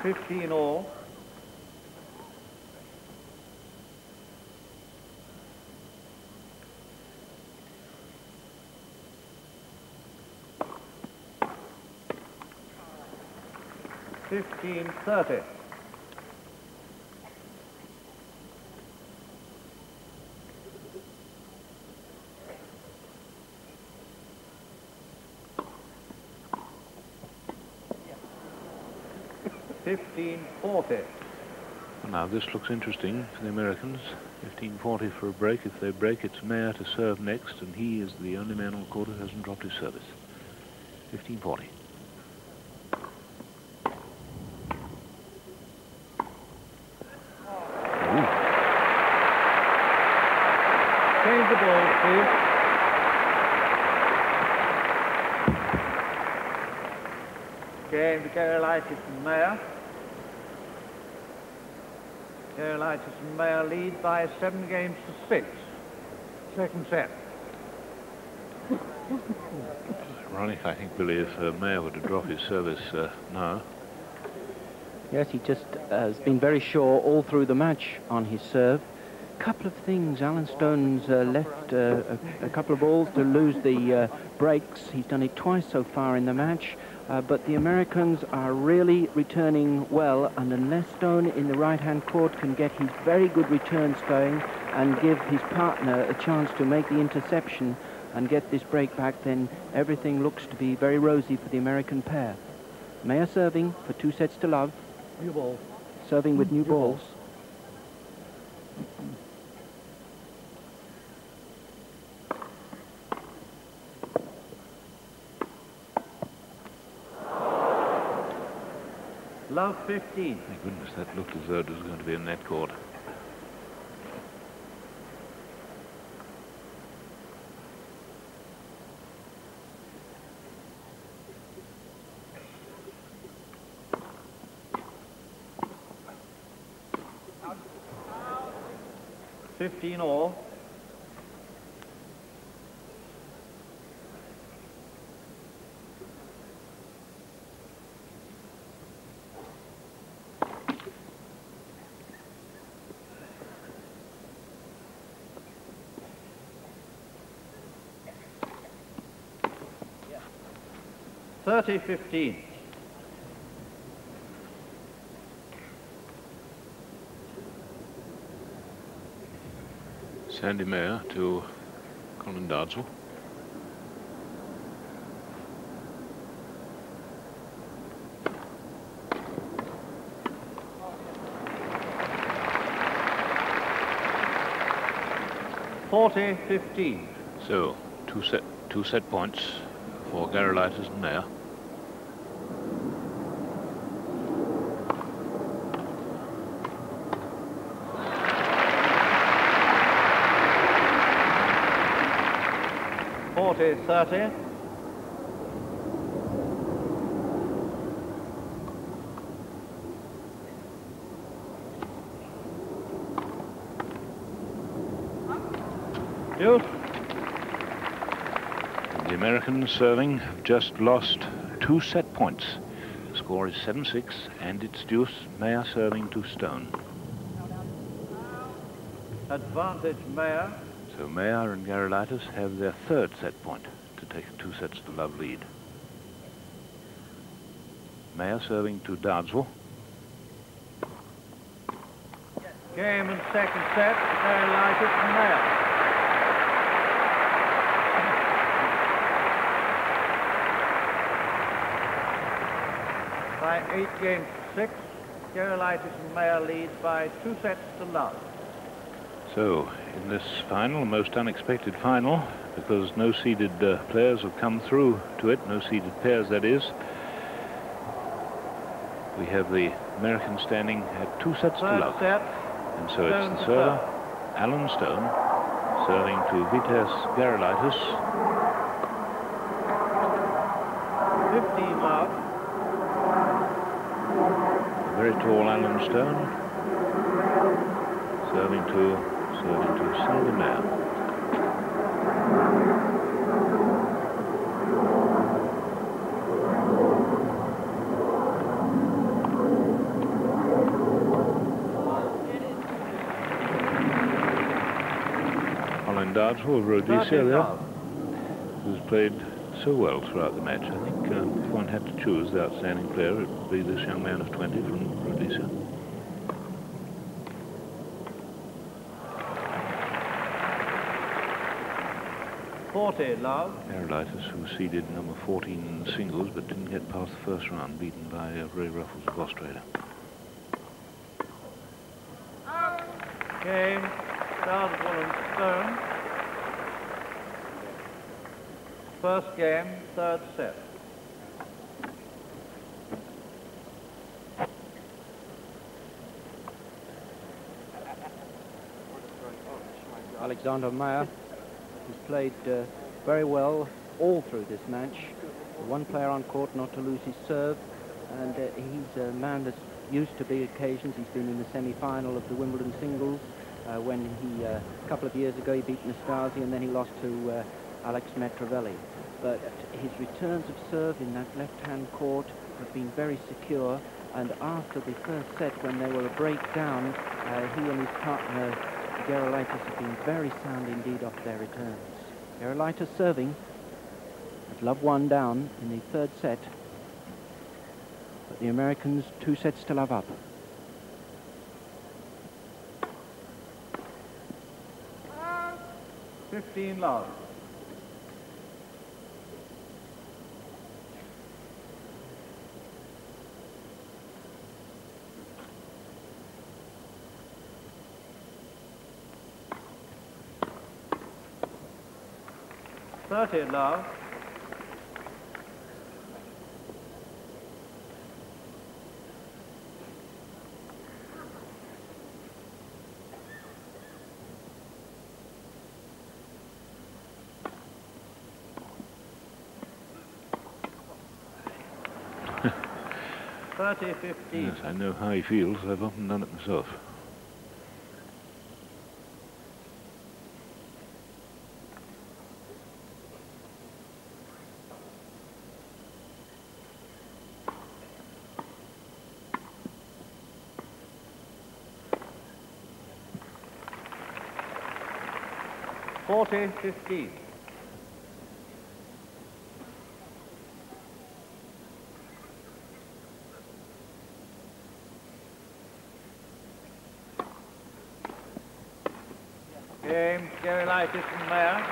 $15 all. $15-30. $15-40. Now this looks interesting for the Americans. 15-40 for a break. If they break, it's Mayer to serve next, and he is the only man on the court who hasn't dropped his service. 15-40. Change the ball, please. Game to Gerulaitis and Mayer. Gerulaitis and Mayer lead by 7-6. Second set. Ironic, I think, Billy, if Mayer were to drop his service now. Yes, he just has been very sure all through the match on his serve. Couple of things. Allan Stone's left a couple of balls to lose the breaks. He's done it twice so far in the match. But the Americans are really returning well, and unless Stone in the right-hand court can get his very good returns going and give his partner a chance to make the interception and get this break back, then everything looks to be very rosy for the American pair. Mayer serving for 2 sets to love. New ball. Serving with new balls. Love 15. Thank goodness, that looked as though it was going to be a net court. $15 all. $30-15. Sandy Mayer to Colin Dowdeswell. $40-15. So two set points for Gerulaitis and Mayer. $40-30. Deuce. The Americans serving have just lost 2 set points. The score is 7-6, and it's deuce. Mayer serving to Stone. Advantage Mayer. So Mayer and Gerulaitis have their 3rd set point to take a 2 sets to love lead. Mayer serving to Dowdeswell. Game and 2nd set. Gerulaitis and Mayer. By 8 games to 6, Gerulaitis and Mayer lead by 2 sets to love. So, in this final, most unexpected final, because no seeded players have come through to it, no seeded pairs that is, we have the Americans standing at 2 sets to love. Set. And so it's the server, Allan Stone, serving to Vitas Gerulaitis. 15 love. Very tall Allan Stone, serving to Sandy Mayer. Colin Dowdeswell of Rhodesia there, who's played so well throughout the match. I think if one had to choose the outstanding player, it would be this young man of 20 from Rhodesia. Love. Gerulaitis, who seeded number 14 in the singles, but didn't get past the 1st round, beaten by Ray Ruffles of Australia. Game, Dowdeswell and Stone. 1st game, 3rd set. Alexander Mayer has played very well all through this match. One player on court not to lose his serve, and he's a man that's used to big occasions. He's been in the semi-final of the Wimbledon singles when he, a couple of years ago, he beat Nastasi, and then he lost to Alex Metravelli. But his returns of serve in that left-hand court have been very secure, and after the 1st set, when they were a break down, he and his partner Gerulaitis have been very sound indeed off their returns. Gerulaitis serving at love 1 down in the 3rd set, but the Americans 2 sets to love up. $15 love. $30 love. $30-15. Yes, I know how he feels. I've often done it myself. $40-15. Game, Gerulaitis and Mayer.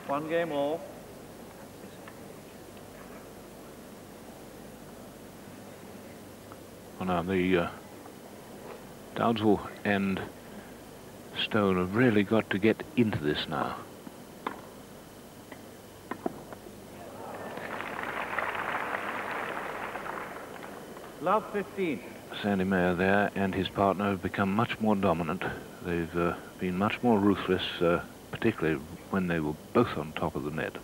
1 game all. Well, now the Dowdeswell and Stone have really got to get into this now. Love 15. Sandy Mayer there and his partner have become much more dominant. They've been much more ruthless, particularly when they were both on top of the net.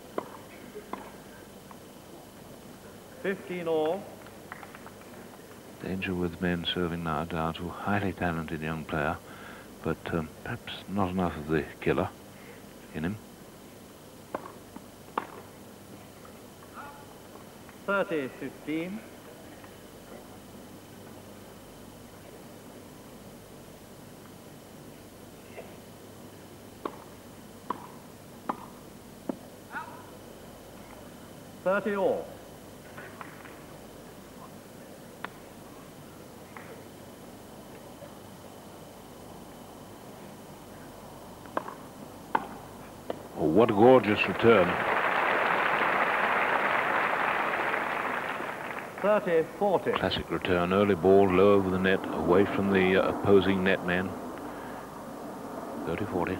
15 all. Danger with men serving now. Dowdeswell, highly talented young player, but perhaps not enough of the killer in him. 30-15. All. Oh, what a gorgeous return. 30-40. Classic return, early ball, low over the net, away from the opposing net man. 30-40.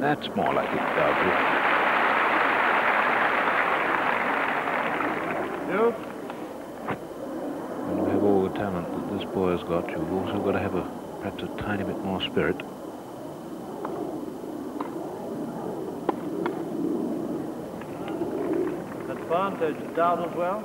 That's more like it, Dowdeswell. Yes. When you have all the talent that this boy has got, you've also got to have perhaps a tiny bit more spirit. Advantage Dowdeswell.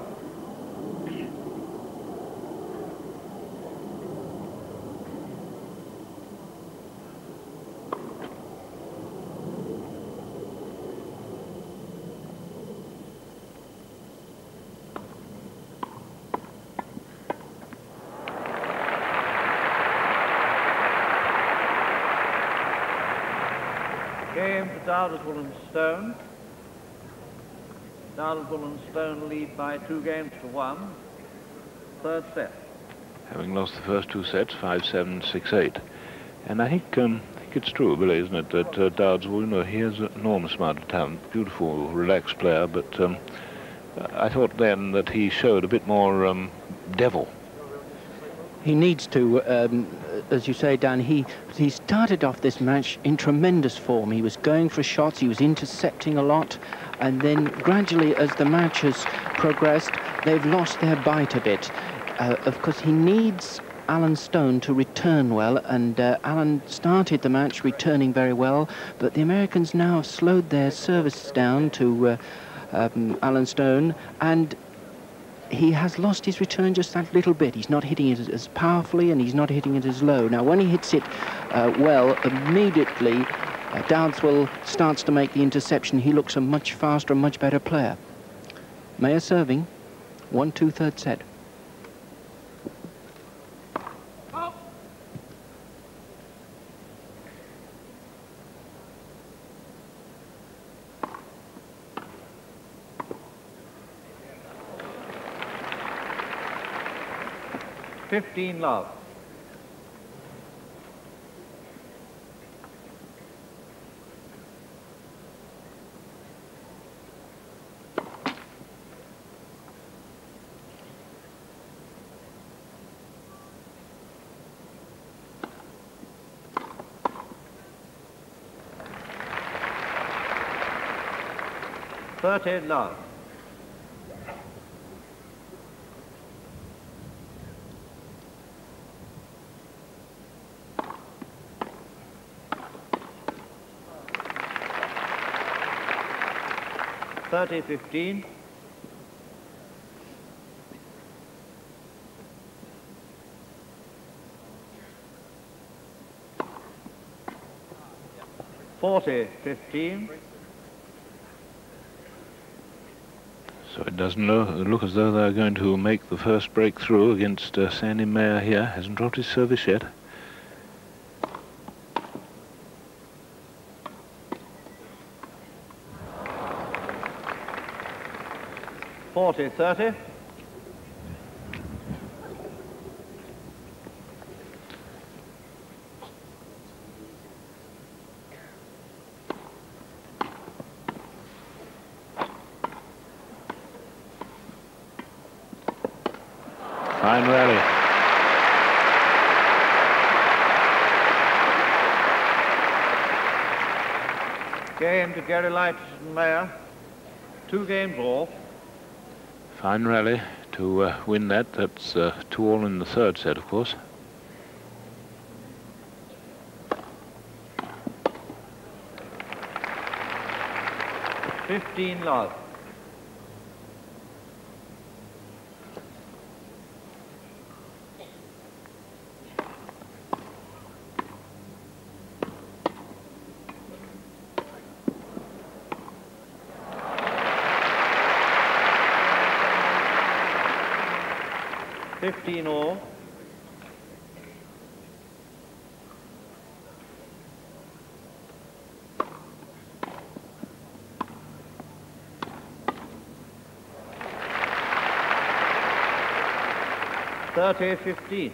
Game to Dowdeswell and Stone. Dowdeswell and Stone lead by 2-1. Third set. Having lost the first two sets, 5-7, 6-8. And I think it's true, really, isn't it, that Dowdeswell, you know, he has an enormous amount of talent, beautiful, relaxed player, but I thought then that he showed a bit more devil. He needs to, as you say, Dan, he started off this match in tremendous form. He was going for shots, he was intercepting a lot, and then gradually, as the match has progressed, they've lost their bite a bit. Of course, he needs Allan Stone to return well, and Allan started the match returning very well, but the Americans now have slowed their service down to Allan Stone, and he has lost his return just that little bit. He's not hitting it as powerfully, and he's not hitting it as low. Now, when he hits it well, immediately Dowdeswell starts to make the interception. He looks a much faster and much better player. Mayer serving, 1-2 third set. Oh. Love. Love. $30-15. $40-15. So it doesn't look as though they're going to make the first breakthrough against Sandy Mayer here. Hasn't dropped his service yet. $40-30. Fine rally. Game to Gerulaitis and Mayer. 2 games all. Fine rally to win that. That's 2-all in the third set, of course. $15 love. 15 all. $30-15.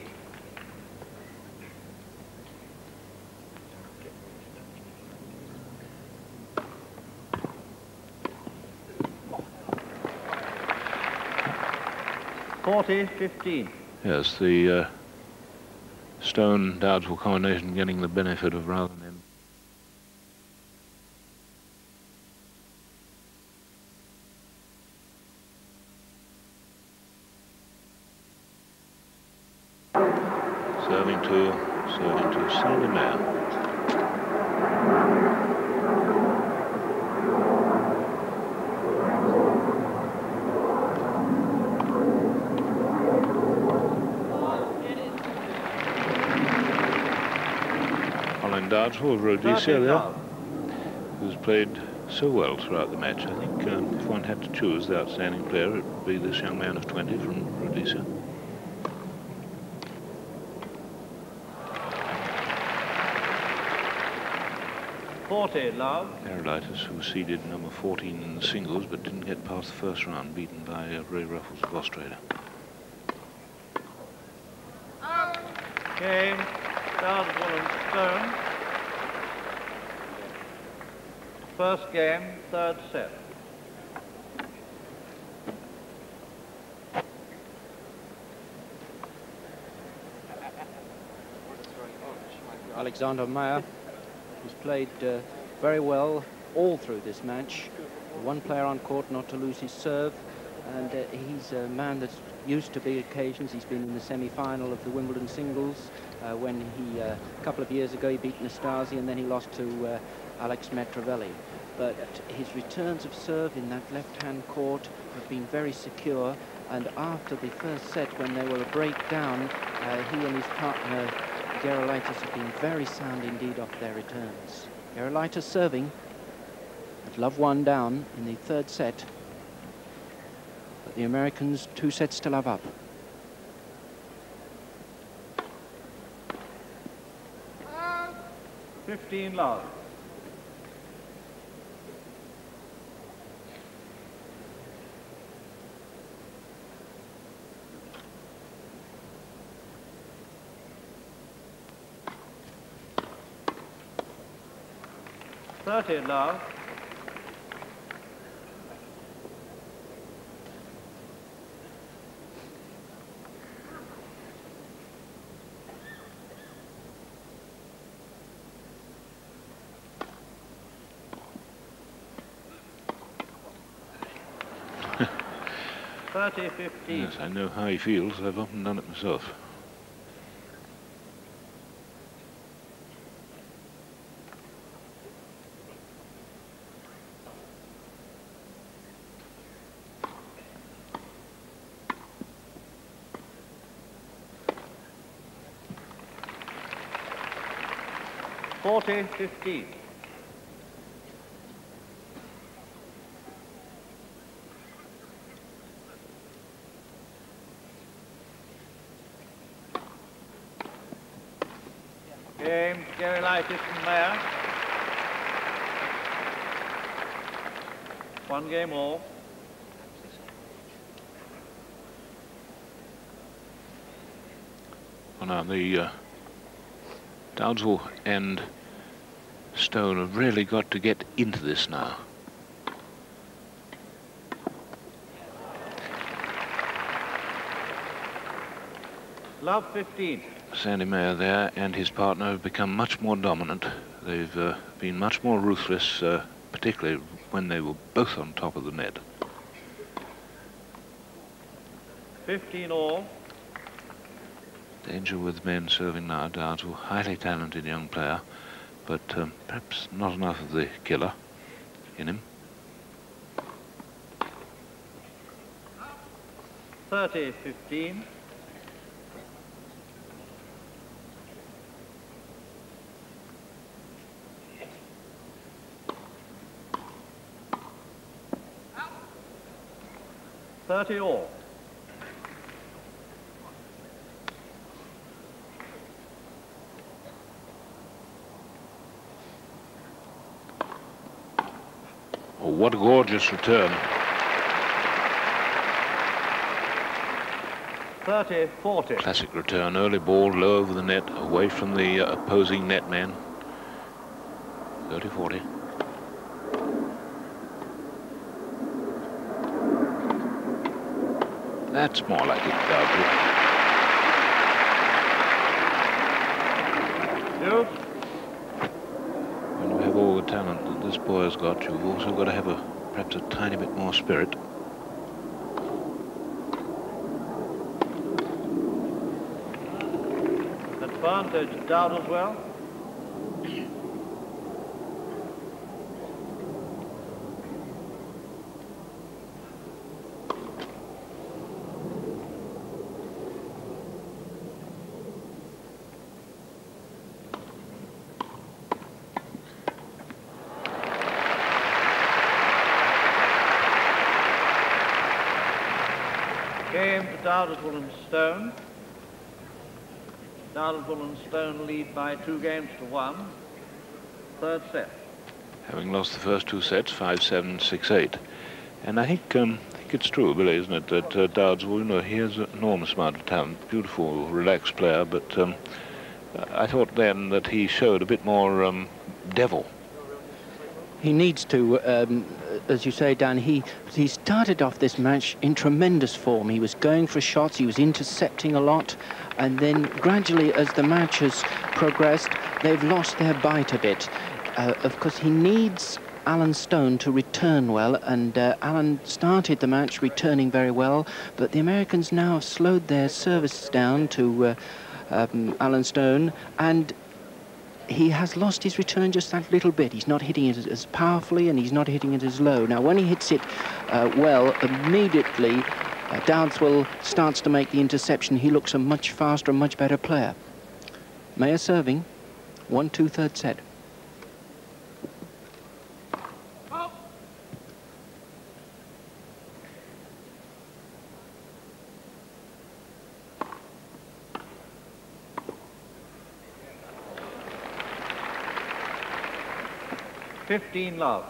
$40-15. Yes, the Stone-Dowdeswell combination getting the benefit of rather than serving to Sandy Mayer. Colin Dowdeswell of Rhodesia there, who's played so well throughout the match. I think if one had to choose the outstanding player, it would be this young man of 20 from Rhodesia. Gerulaitis, who seeded number 14 in the singles but didn't get past the first round, beaten by Ray Ruffles of Australia. Game, Dowdeswell and Stone. First game, third set. Alexander Mayer, who's played very well all through this match. One player on court not to lose his serve, and he's a man that's used to big occasions. He's been in the semi-final of the Wimbledon singles when he, a couple of years ago, he beat Nastasi, and then he lost to Alex Metravelli. But his returns of serve in that left-hand court have been very secure, and after the first set, when they were a break down, he and his partner Gerulaitis have been very sound indeed off their returns. Gerulaitis serving at love 1 down in the third set, but the Americans 2 sets to love up. Uh, 15 love. $30 love. $30-15. Yes, I know how he feels. I've often done it myself. $40-15. Game, Gerulaitis and Mayer. 1 game all. Well, now the Dowdeswell and Stone have really got to get into this now. Love 15. Sandy Mayer there and his partner have become much more dominant. They've been much more ruthless, particularly when they were both on top of the net. 15 all. Danger with men serving now. Dowdeswell, highly talented young player, but perhaps not enough of the killer in him. 30-15. $30 all. what a gorgeous return. 30-40. Classic return, early ball, low over the net, away from the opposing netman. 30-40. That's more like it, Dowdeswell. When you have all the talent that this boy has got, you've also got to have perhaps a tiny bit more spirit. Advantage Dowdeswell. Game to Dowdeswell and Stone. Dowdeswell and Stone lead by 2-1. Third set. Having lost the first 2 sets, 5-7, 6-8. And I think it's true, Billy, isn't it, that Dowdeswell, you know, he has an enormous amount of talent, beautiful, relaxed player, but I thought then that he showed a bit more devil. He needs to, as you say, Dan, he started off this match in tremendous form. He was going for shots, he was intercepting a lot, and then gradually, as the match has progressed, they've lost their bite a bit. Of course, he needs Allan Stone to return well, and Allan started the match returning very well, but the Americans now have slowed their service down to Allan Stone, and he has lost his return just that little bit. He's not hitting it as powerfully, and he's not hitting it as low. Now, when he hits it well, immediately Dowdeswell starts to make the interception. He looks a much faster and much better player. Mayer serving, 1-2 third set. Oh. Love.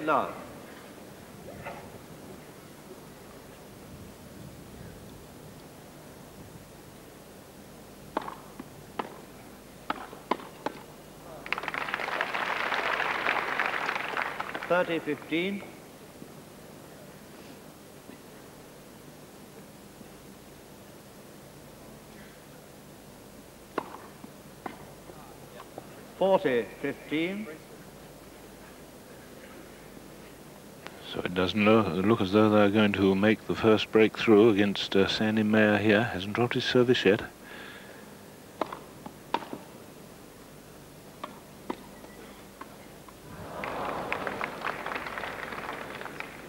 Love. $30-15. $40-15. So it doesn't look as though they're going to make the first breakthrough against Sandy Mayer here. Hasn't dropped his service yet.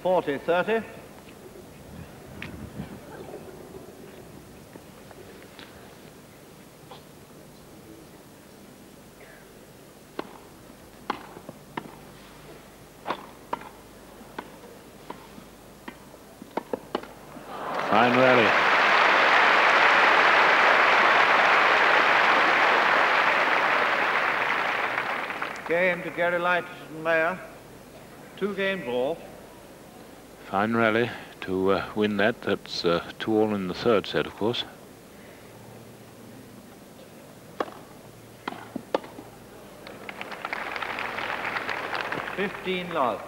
$40-30. Fine rally. Game to Gerulaitis and Mayer. 2 games all. Fine rally to win that. That's 2-all in the third set, of course. Love.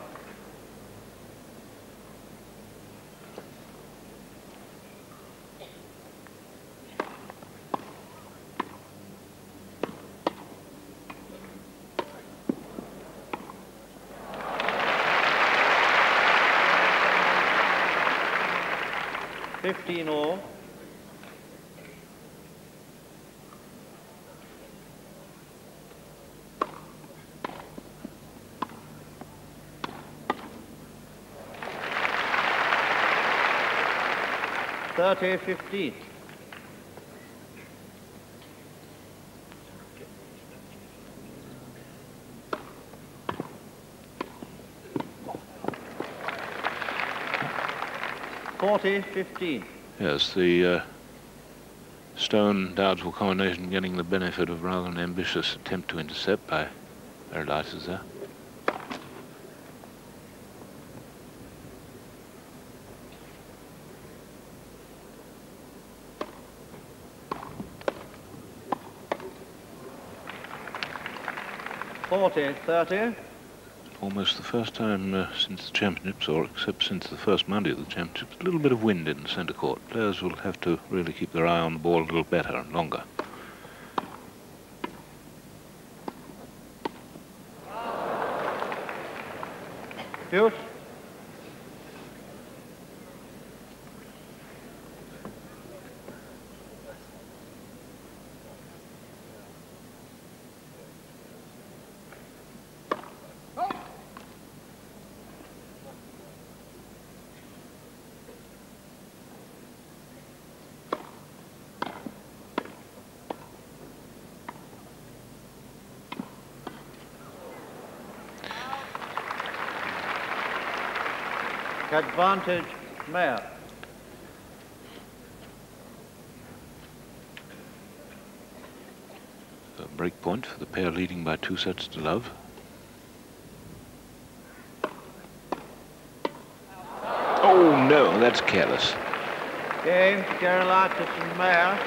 $15-all. $30-15. 40-15. Yes, the Stone-Dowdeswell combination getting the benefit of rather an ambitious attempt to intercept by Gerulaitis there. Almost the first time since the championships, or except since the first Monday of the championships, a little bit of wind in the centre court. Players will have to really keep their eye on the ball a little better and longer. Deuce. Advantage, Mayer. A break point for the pair leading by 2 sets to love. Oh no, that's careless. Game to Gerulaitis and Mayer.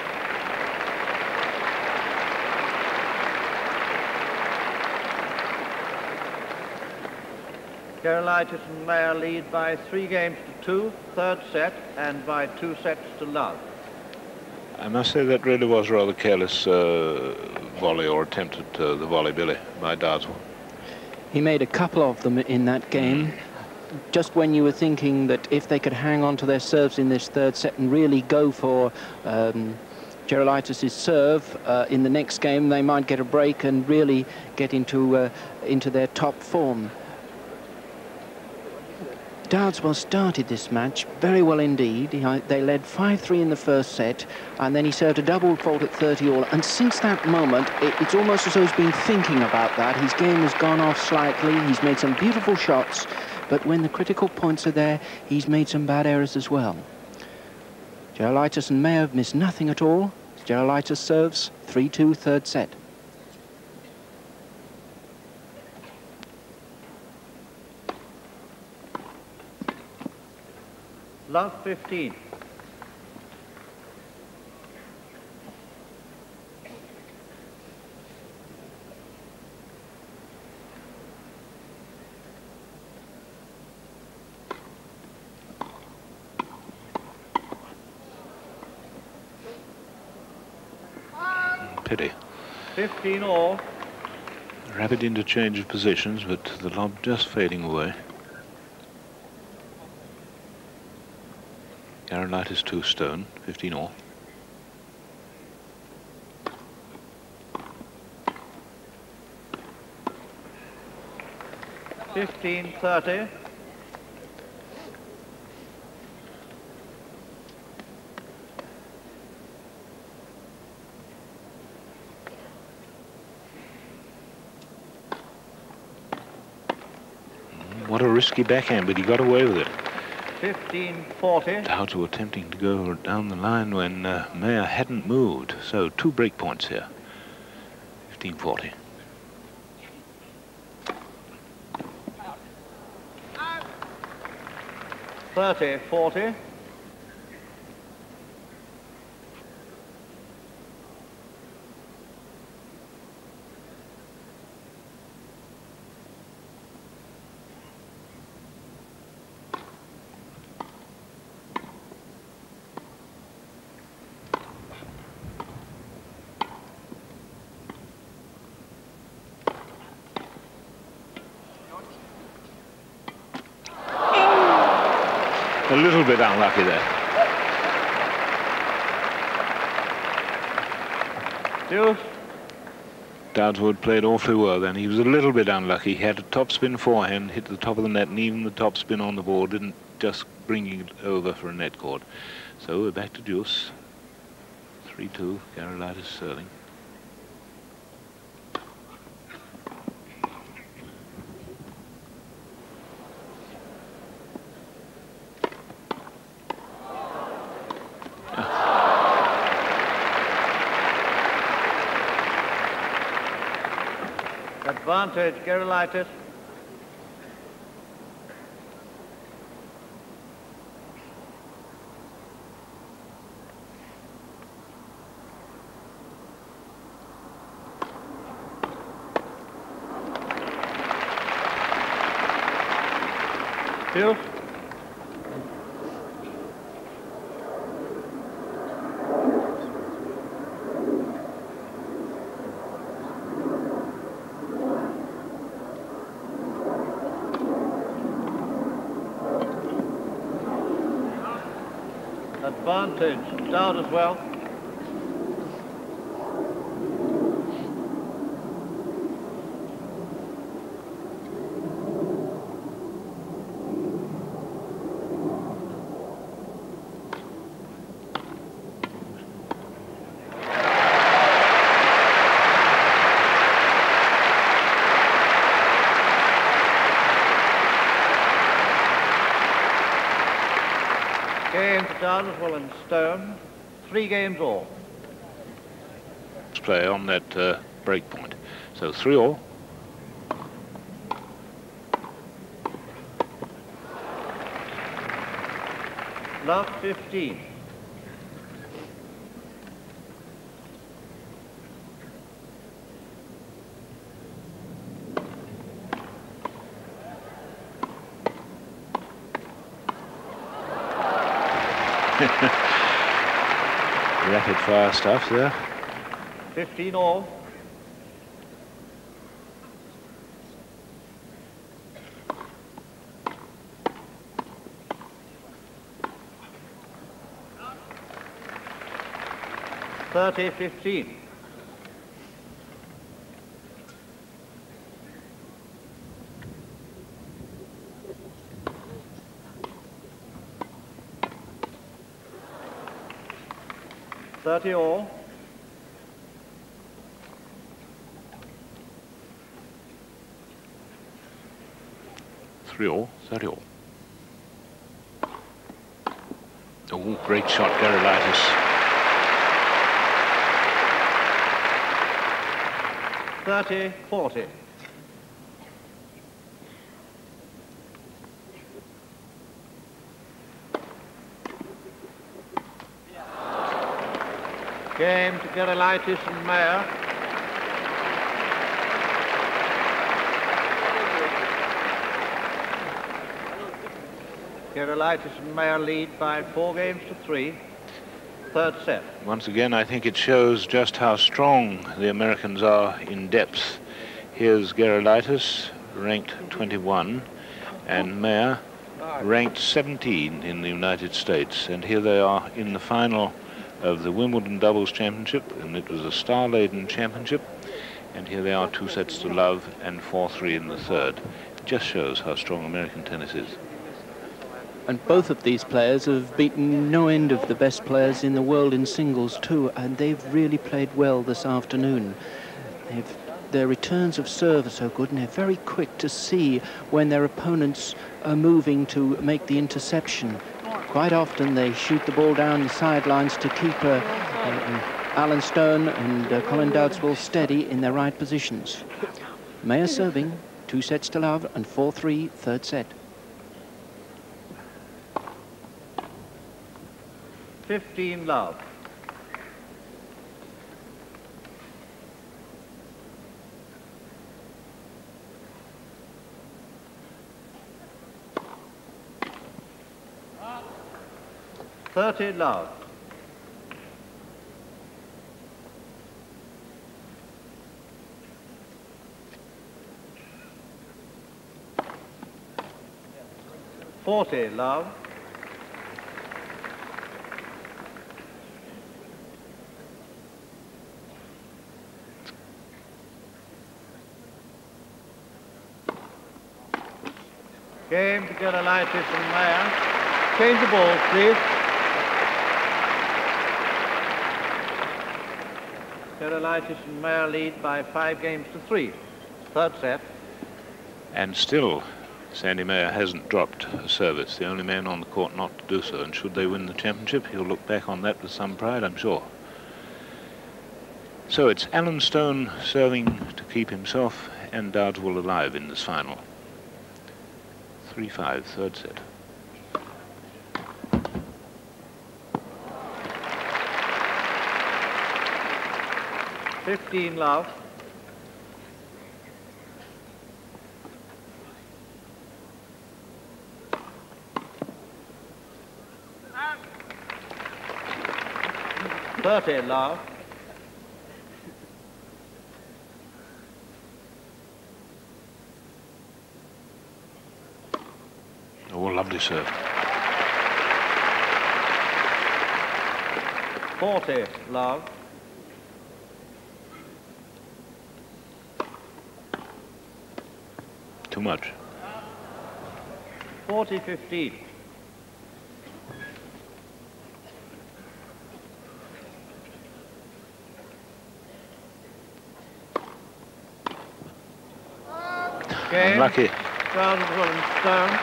Gerulaitis and Mayer lead by 3 games to 2, third set, and by 2 sets to love. I must say that really was rather careless volley or attempt at the volley billy by Dowdeswell. He made a couple of them in that game. Just when you were thinking that if they could hang on to their serves in this third set and really go for Gerulaitis' serve in the next game, they might get a break and really get into their top form. Dowdeswell started this match very well indeed. They led 5-3 in the first set, and then he served a double fault at 30-all. And since that moment, it's almost as though he's been thinking about that. His game has gone off slightly. He's made some beautiful shots, but when the critical points are there, he's made some bad errors as well. Gerulaitis and Mayer have missed nothing at all. Gerulaitis serves 3-2, third set. Love 15. Pity. 15-all. Rapid interchange of positions, but the lob just fading away. Gerulaitis 2 stone, 15-all. $15.30. What a risky backhand, but he got away with it. 15-40. Dowdeswell attempting to go down the line when Mayer hadn't moved. So 2 break points here. 15-40. $30-40. A little bit unlucky there. Deuce. Dowdeswell played awfully well then. He was a little bit unlucky. He had a topspin forehand, hit the top of the net, and even the topspin on the ball didn't just bring it over for a net cord. So we're back to deuce. 3-2, Gerulaitis serving. Advantage, Gerulaitis. Tilt. Advantage, Dowdeswell. Game to Dowdeswell and Stone, 3 games all. Play on that break point. So 3-all. Love 15. Rapid fire stuff there. 15 all. $30-15. $30 all. $3-all, 30-all. Oh, great shot, Gerulaitis. 30-40. Game to Gerulaitis and Mayer. Gerulaitis and Mayer lead by 4-3. Third set. Once again, I think it shows just how strong the Americans are in depth. Here's Gerulaitis, ranked 21, and Mayer, ranked 17 in the United States. And here they are in the final of the Wimbledon Doubles Championship, and it was a star-laden championship. And here they are, 2 sets to love and 4-3 in the third. It just shows how strong American tennis is. And both of these players have beaten no end of the best players in the world in singles too, and they've really played well this afternoon. Their returns of serve are so good, and they're very quick to see when their opponents are moving to make the interception. Quite often they shoot the ball down the sidelines to keep Allan Stone and Colin Dowdeswell steady in their right positions. Mayer serving, 2 sets to love and 4-3, third set. 15 love. $30 love. $40 love. Game to Gerulaitis and Mayer. Change the balls, please. Gerulaitis and Mayer lead by 5-3. Third set. And still, Sandy Mayer hasn't dropped a service. The only man on the court not to do so. And should they win the championship, he'll look back on that with some pride, I'm sure. So it's Allan Stone serving to keep himself and Dowdeswell alive in this final. 3-5, third set. Love. Love. Oh, lovely serve. 40, Love. Too much. 40-15. Unlucky. Dowdeswell and Stone.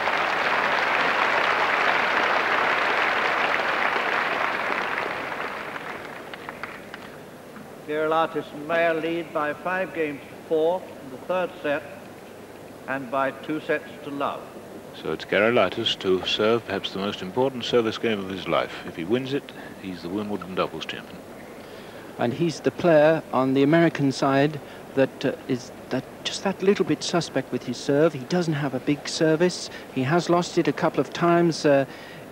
Gerulaitis and Mayer lead by 5 games to 4 in the third set and by 2 sets to love. So it's Gerulaitis to serve perhaps the most important service game of his life. If he wins it, he's the Wimbledon doubles champion. And he's the player on the American side that is just that little bit suspect with his serve. He doesn't have a big service. He has lost it a couple of times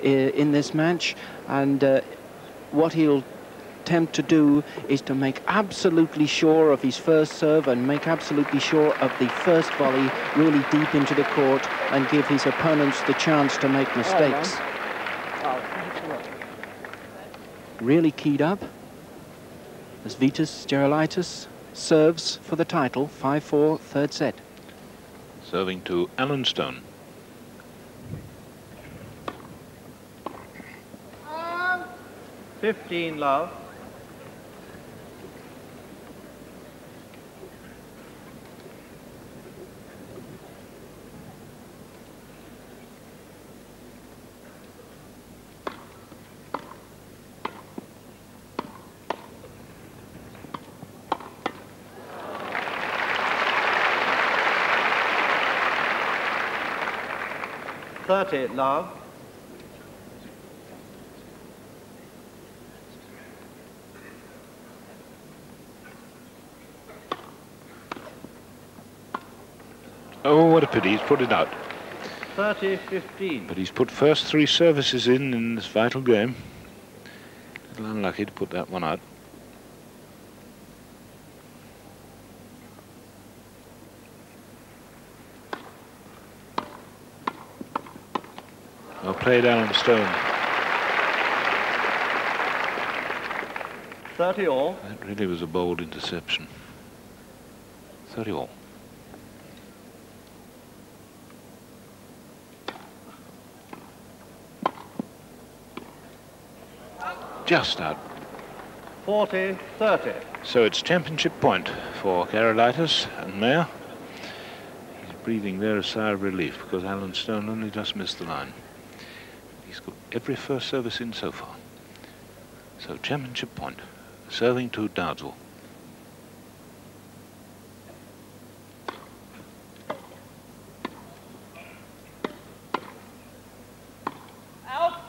in this match, and what he'll attempt to do is to make absolutely sure of his first serve and make absolutely sure of the first volley really deep into the court and give his opponents the chance to make mistakes. Really keyed up as Vitas Gerulaitis serves for the title. 5-4, third set. Serving to Allan Stone. Love. Love. Oh, what a pity, he's put it out. 30-15. But he's put first 3 services in this vital game. A little unlucky to put that one out. Well played, Allan Stone. 30 all. That really was a bold interception. 30 all. Just out. 40-30. So it's championship point for Gerulaitis and Mayer. He's breathing there a sigh of relief because Allan Stone only just missed the line. He's got every first service in so far. So championship point, serving to Dowdeswell. Out.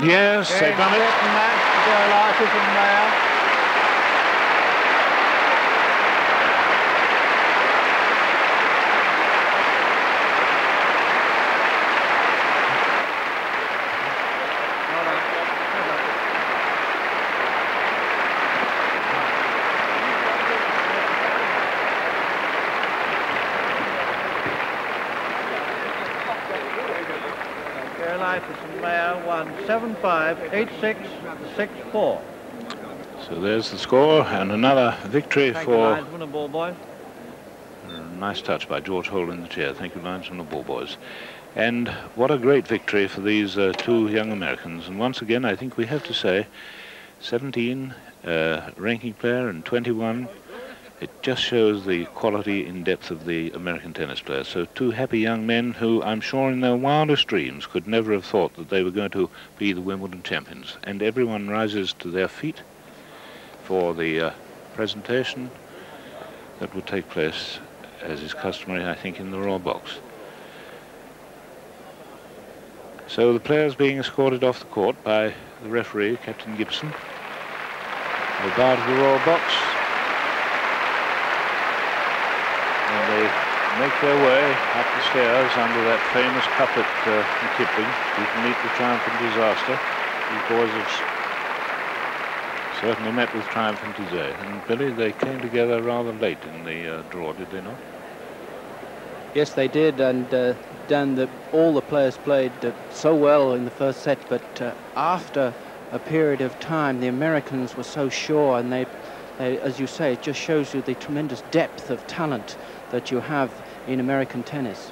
Yes, they've done it. Gerulaitis and Mayer. Gerulaitis and Mayer won 7-5, 8-6, 6-4. So there's the score, and another victory for... Linesman and ball boys. Nice touch by George Hole in the chair. Thank you, linesman and ball boys. And what a great victory for these 2 young Americans. And once again, I think we have to say, 17 ranking player and 21. It just shows the quality in depth of the American tennis players. So 2 happy young men who I'm sure in their wildest dreams could never have thought that they were going to be the Wimbledon champions. And everyone rises to their feet for the presentation that would take place as is customary, I think, in the Royal Box. So the players being escorted off the court by the referee, Captain Gibson. They bow to the Royal Box, and they make their way up the stairs under that famous couplet from Kipling, "You can meet with triumph and disaster." These boys have certainly met with triumph and disaster. And Billy, they came together rather late in the draw, did they not? Yes, they did, and Dan, all the players played so well in the first set, but after a period of time, the Americans were so sure, and they, as you say, it just shows you the tremendous depth of talent that you have in American tennis.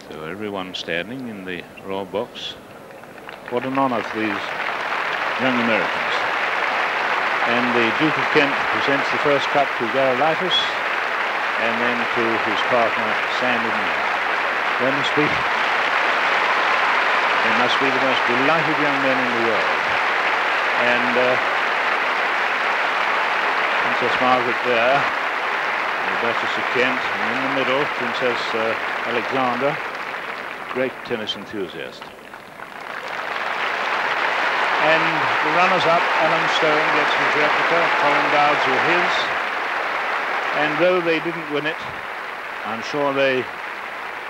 So everyone standing in the Royal Box. What an honour for these young Americans. And the Duke of Kent presents the first cup to Gerulaitis, and then to his partner, Sandy Meyer. They must be the most delighted young men in the world. And Princess Margaret there, the Duchess of Kent, and in the middle, Princess Alexandra, great tennis enthusiast. And the runners-up, Allan Stone gets his replica, Colin Dowdeswell his. And though they didn't win it, I'm sure they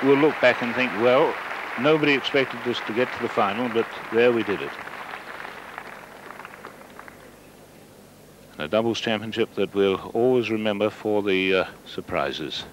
will look back and think, well, nobody expected us to get to the final, but there we did it. A doubles championship that we'll always remember for the surprises.